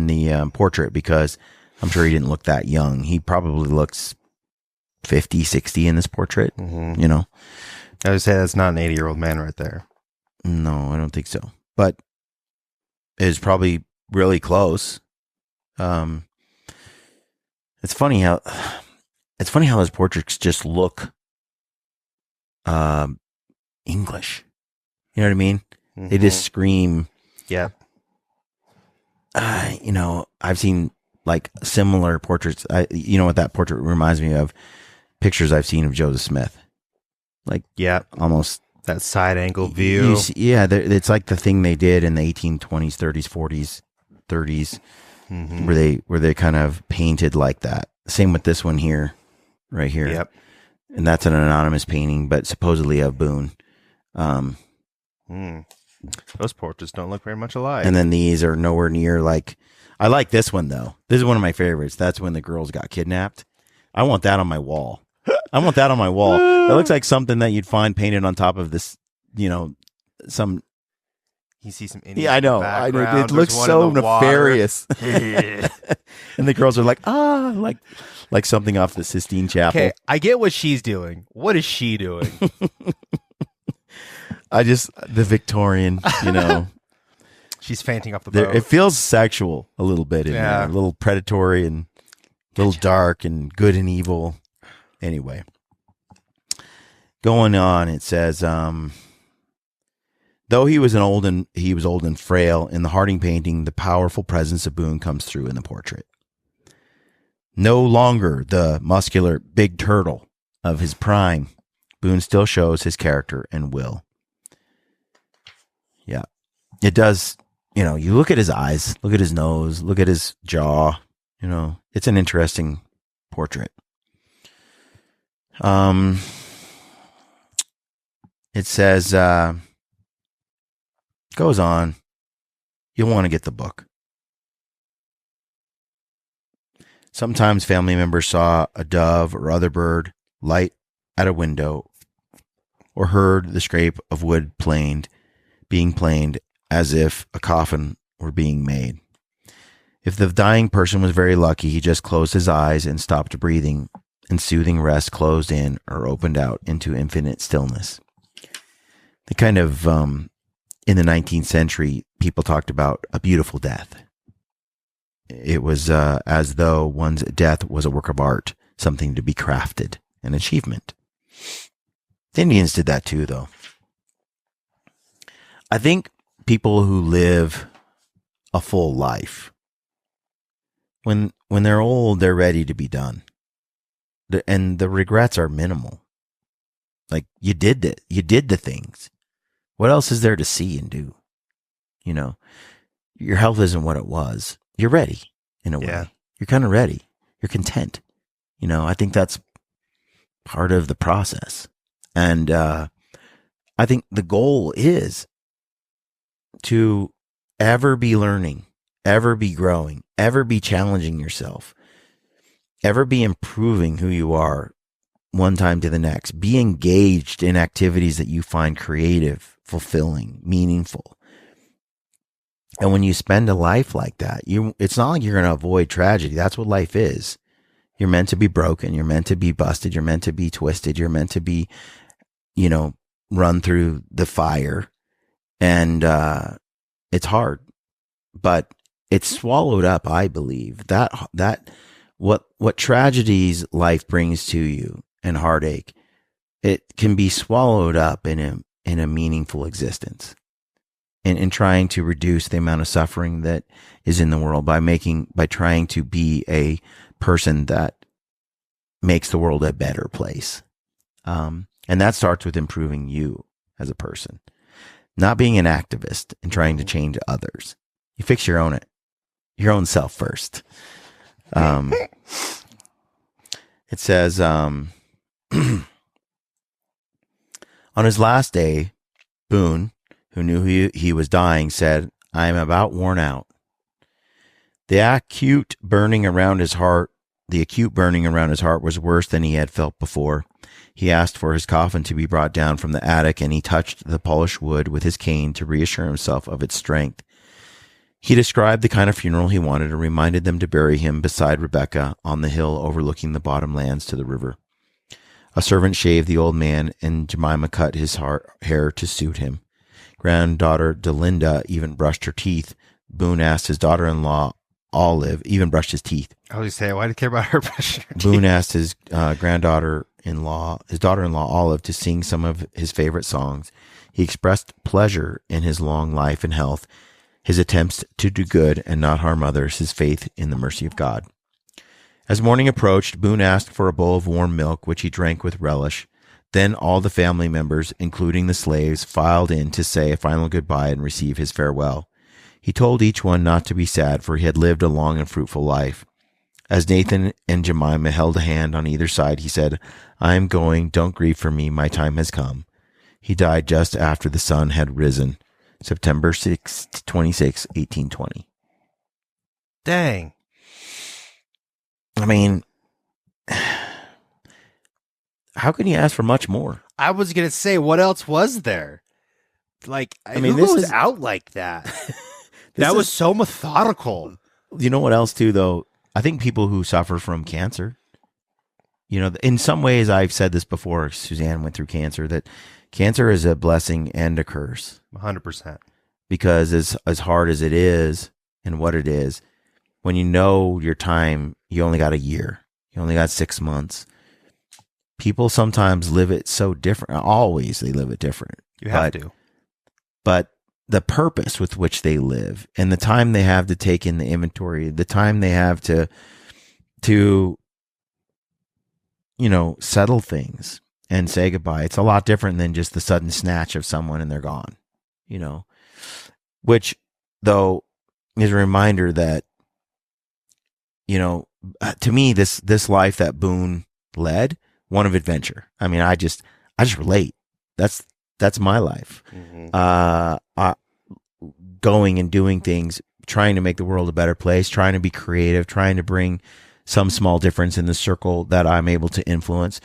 the portrait, because I'm sure he didn't look that young. He probably looks 50, 60 in this portrait, I would say that's not an 80-year-old man right there. No, I don't think so. But it's probably really close. It's funny how his portraits just look English. You know what I mean? They just scream. Yeah. I've seen like similar portraits. You know what that portrait reminds me of? Pictures I've seen of Joseph Smith. Like, yeah, almost that side angle view. It's like the thing they did in the 1820s, 30s, 40s, 30s, where they kind of painted like that. Same with this one here, right here. Yep. And that's an anonymous painting, but supposedly of Boone. Those portraits don't look very much alike. And then these are nowhere near like. I like this one though. This is one of my favorites. That's when the girls got kidnapped. I want that on my wall. That looks like something that you'd find painted on top of this, some. You see some. Yeah, I know. It looks so nefarious. And the girls are like something off the Sistine Chapel. Okay, I get what she's doing. What is she doing? The Victorian, She's fainting off the boat. It feels sexual a little bit in there, a little predatory and a little dark and good and evil. Anyway, going on, it says, though he was old and frail, in the Harding painting, the powerful presence of Boone comes through in the portrait. No longer the muscular big turtle of his prime, Boone still shows his character and will. Yeah, it does. You look at his eyes, look at his nose, look at his jaw. It's an interesting portrait. It says, goes on, you'll want to get the book. Sometimes family members saw a dove or other bird light at a window, or heard the scrape of wood being planed as if a coffin were being made. If the dying person was very lucky, he just closed his eyes and stopped breathing, and soothing rest closed in or opened out into infinite stillness. The kind of, in the 19th century, people talked about a beautiful death. It was as though one's death was a work of art, something to be crafted, an achievement. The Indians did that too, though. I think people who live a full life when they're old, they're ready to be done. And the regrets are minimal. Like, you did the things. What else is there to see and do? You know, your health isn't what it was. You're ready in a way. Yeah. You're kind of ready. You're content. You know, I think that's part of the process. And I think the goal is to ever be learning, ever be growing, ever be challenging yourself, ever be improving who you are one time to the next. Be engaged in activities that you find creative, fulfilling, meaningful. And when you spend a life like that, it's not like you're going to avoid tragedy. That's what life is. You're meant to be broken. You're meant to be busted. You're meant to be twisted. You're meant to be, you know, run through the fire. And it's hard, but it's swallowed up, I believe. That what tragedies life brings to you and heartache, it can be swallowed up in a meaningful existence. In trying to reduce the amount of suffering that is in the world by trying to be a person that makes the world a better place. And that starts with improving you as a person, not being an activist and trying to change others. You fix your own self first. It says, on his last day, Boone, who knew he was dying, said, "I am about worn out." The acute burning around his heart was worse than he had felt before. He asked for his coffin to be brought down from the attic, and he touched the polished wood with his cane to reassure himself of its strength. He described the kind of funeral he wanted and reminded them to bury him beside Rebecca on the hill overlooking the bottomlands to the river. A servant shaved the old man, and Jemima cut his hair to suit him. Granddaughter Delinda even brushed her teeth. Boone asked his daughter-in-law Olive, even brushed his teeth. I was going to say, why do you care about her brushing her teeth? Boone asked his daughter-in-law Olive, to sing some of his favorite songs. He expressed pleasure in his long life and health, his attempts to do good and not harm others, his faith in the mercy of God. As morning approached, Boone asked for a bowl of warm milk, which he drank with relish. Then all the family members, including the slaves, filed in to say a final goodbye and receive his farewell. He told each one not to be sad, for he had lived a long and fruitful life. As Nathan and Jemima held a hand on either side, he said, "I am going. Don't grieve for me. My time has come." He died just after the sun had risen, September 26, 1820. Dang. I mean, how can you ask for much more? I was going to say, what else was there? Like, I mean, who goes out like that? That was so methodical. You know what else, too, though? I think people who suffer from cancer, you know, in some ways, I've said this before, Suzanne went through cancer, that cancer is a blessing and a curse. 100%. Because as hard as it is and what it is, when you know your time, you only got a year. You only got 6 months. People sometimes live it so different. Always they live it different. You have to. But the purpose with which they live and the time they have to take in the inventory, the time they have to you know, settle things and say goodbye. It's a lot different than just the sudden snatch of someone and they're gone, you know, which though is a reminder that, you know, to me, this life that Boone led, one of adventure. I mean, I just relate. That's my life. Mm-hmm. Going and doing things, trying to make the world a better place, trying to be creative, trying to bring some small difference in the circle that I'm able to influence,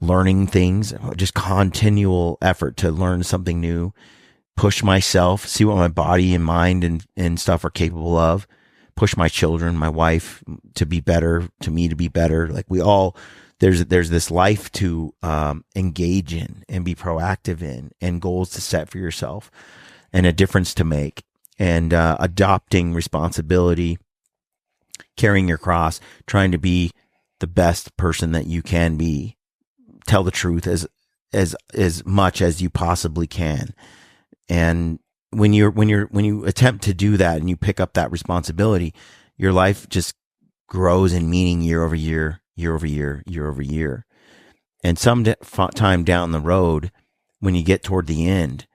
learning things, just continual effort to learn something new, push myself, see what my body and mind and stuff are capable of, push my children, my wife to be better, to me to be better. Like we all, there's this life to engage in and be proactive in, and goals to set for yourself and a difference to make, and adopting responsibility, carrying your cross, trying to be the best person that you can be, tell the truth as much as you possibly can. And when you attempt to do that and you pick up that responsibility, your life just grows in meaning year over year, year over year, year over year. And some time down the road, when you get toward the end,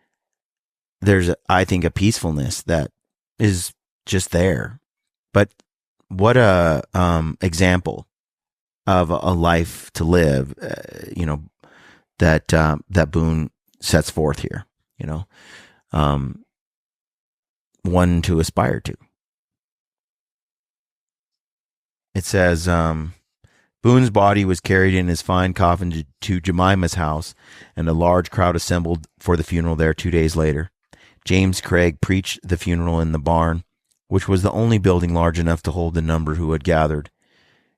there's, I think, a peacefulness that is just there. But what a example of a life to live, that Boone sets forth here, one to aspire to. It says, Boone's body was carried in his fine coffin to Jemima's house, and a large crowd assembled for the funeral there 2 days later. James Craig preached the funeral in the barn, which was the only building large enough to hold the number who had gathered.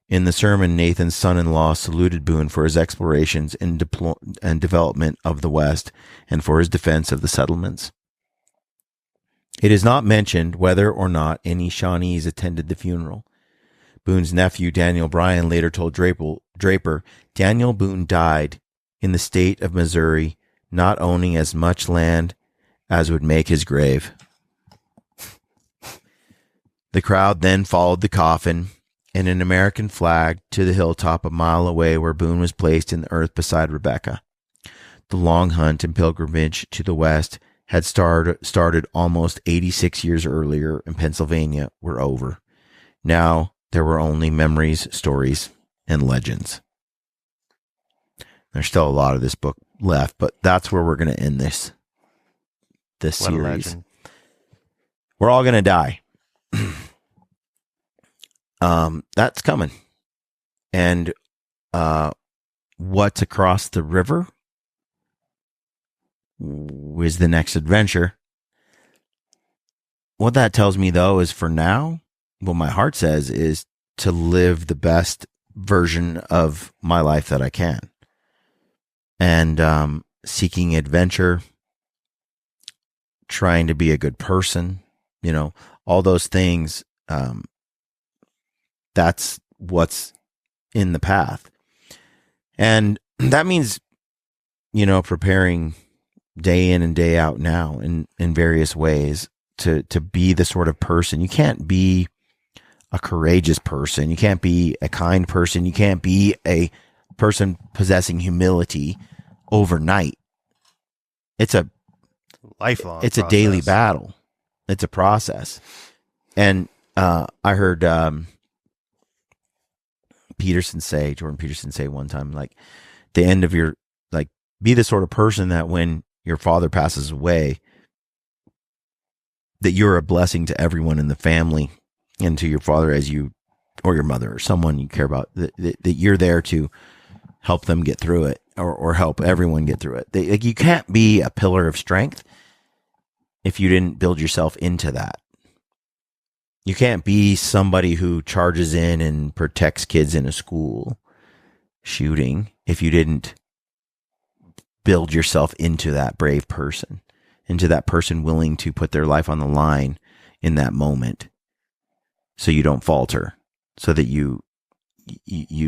In the sermon, Nathan's son-in-law saluted Boone for his explorations and development of the West and for his defense of the settlements. It is not mentioned whether or not any Shawnees attended the funeral. Boone's nephew, Daniel Bryan, later told Draper, Daniel Boone died in the state of Missouri, not owning as much land as would make his grave. The crowd then followed the coffin and an American flag to the hilltop a mile away where Boone was placed in the earth beside Rebecca. The long hunt and pilgrimage to the west had started almost 86 years earlier in Pennsylvania were over. Now there were only memories, stories, and legends. There's still a lot of this book left, but that's where we're going to end this series. We're all going to die. That's coming. And what's across the river is the next adventure. What that tells me, though, is for now, what my heart says is to live the best version of my life that I can. And seeking adventure, trying to be a good person, all those things, that's what's in the path. And that means, preparing day in and day out now in various ways to be the sort of person. You can't be a courageous person. You can't be a kind person. You can't be a person possessing humility overnight. It's a lifelong. It's a daily battle. It's a process. And I heard Jordan Peterson say one time, the end of your, be the sort of person that when your father passes away, that you're a blessing to everyone in the family and to your father or your mother or someone you care about, that you're there to help them get through it or help everyone get through it. You can't be a pillar of strength if you didn't build yourself into that. You can't be somebody who charges in and protects kids in a school shooting if you didn't build yourself into that brave person, into that person willing to put their life on the line in that moment so you don't falter, so that you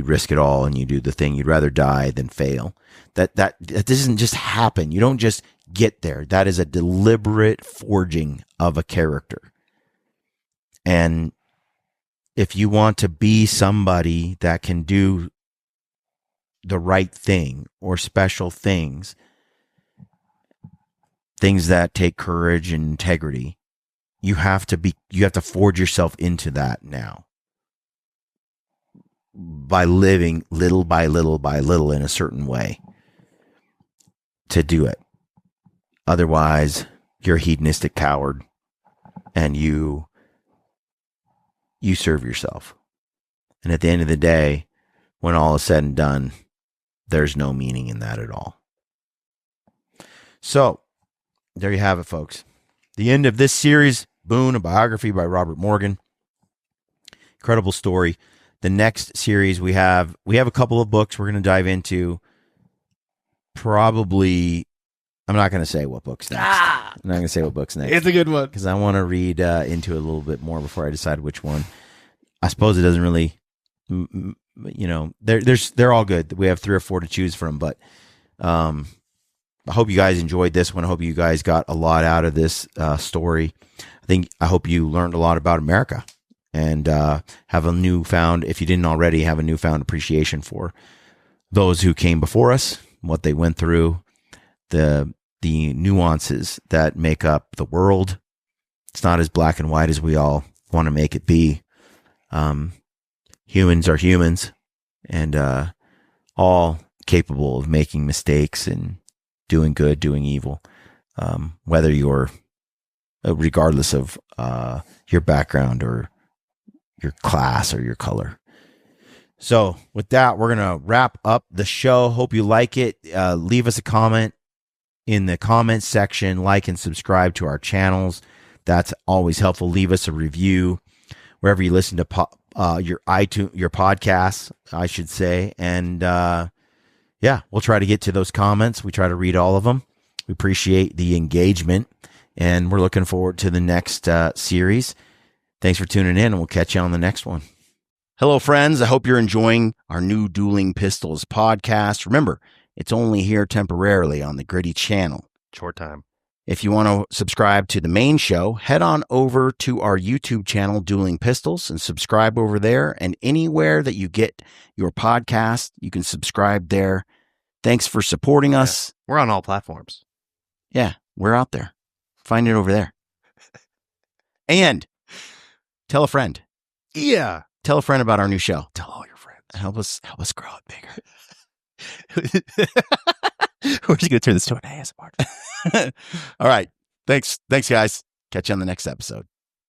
risk it all and you do the thing. You'd rather die than fail. That doesn't just happen. You don't just get there. That is a deliberate forging of a character. And if you want to be somebody that can do the right thing or special things that take courage and integrity, you have to forge yourself into that now by living little by little by little in a certain way to do it. Otherwise, you're a hedonistic coward and you serve yourself. And at the end of the day, when all is said and done, there's no meaning in that at all. So, there you have it, folks. The end of this series, Boone, a biography by Robert Morgan. Incredible story. The next series we have a couple of books we're going to dive into. Probably, I'm not going to say what book's next. I'm not going to say what book's next. It's a good one. Because I want to read into it a little bit more before I decide which one. I suppose it doesn't really, they're all good. We have 3 or 4 to choose from, but I hope you guys enjoyed this one. I hope you guys got a lot out of this story. I hope you learned a lot about America and have a newfound, if you didn't already, have a newfound appreciation for those who came before us, what they went through, the nuances that make up the world. It's not as black and white as we all want to make it be. Humans are humans, and all capable of making mistakes and doing good, doing evil. Whether you're, regardless of your background or your class or your color. So with that, we're going to wrap up the show. Hope you like it. Leave us a comment in the comments section, like and subscribe to our channels. That's always helpful. Leave us a review wherever you listen to your podcasts, I should say. And yeah, we'll try to get to those comments. We try to read all of them. We appreciate the engagement, and we're looking forward to the next series. Thanks for tuning in, and we'll catch you on the next one. Hello, friends. I hope you're enjoying our new Dueling Pistols podcast. Remember, it's only here temporarily on the Gritty channel. Short time. If you want to subscribe to the main show, head on over to our YouTube channel, Dueling Pistols, and subscribe over there. And anywhere that you get your podcast, you can subscribe there. Thanks for supporting us. Yeah, we're on all platforms. Yeah, we're out there. Find it over there. And tell a friend. Yeah. Tell a friend about our new show. Tell all your friends. Help us grow it bigger. We're just going to turn this to an ASMR. All right. Thanks, guys. Catch you on the next episode.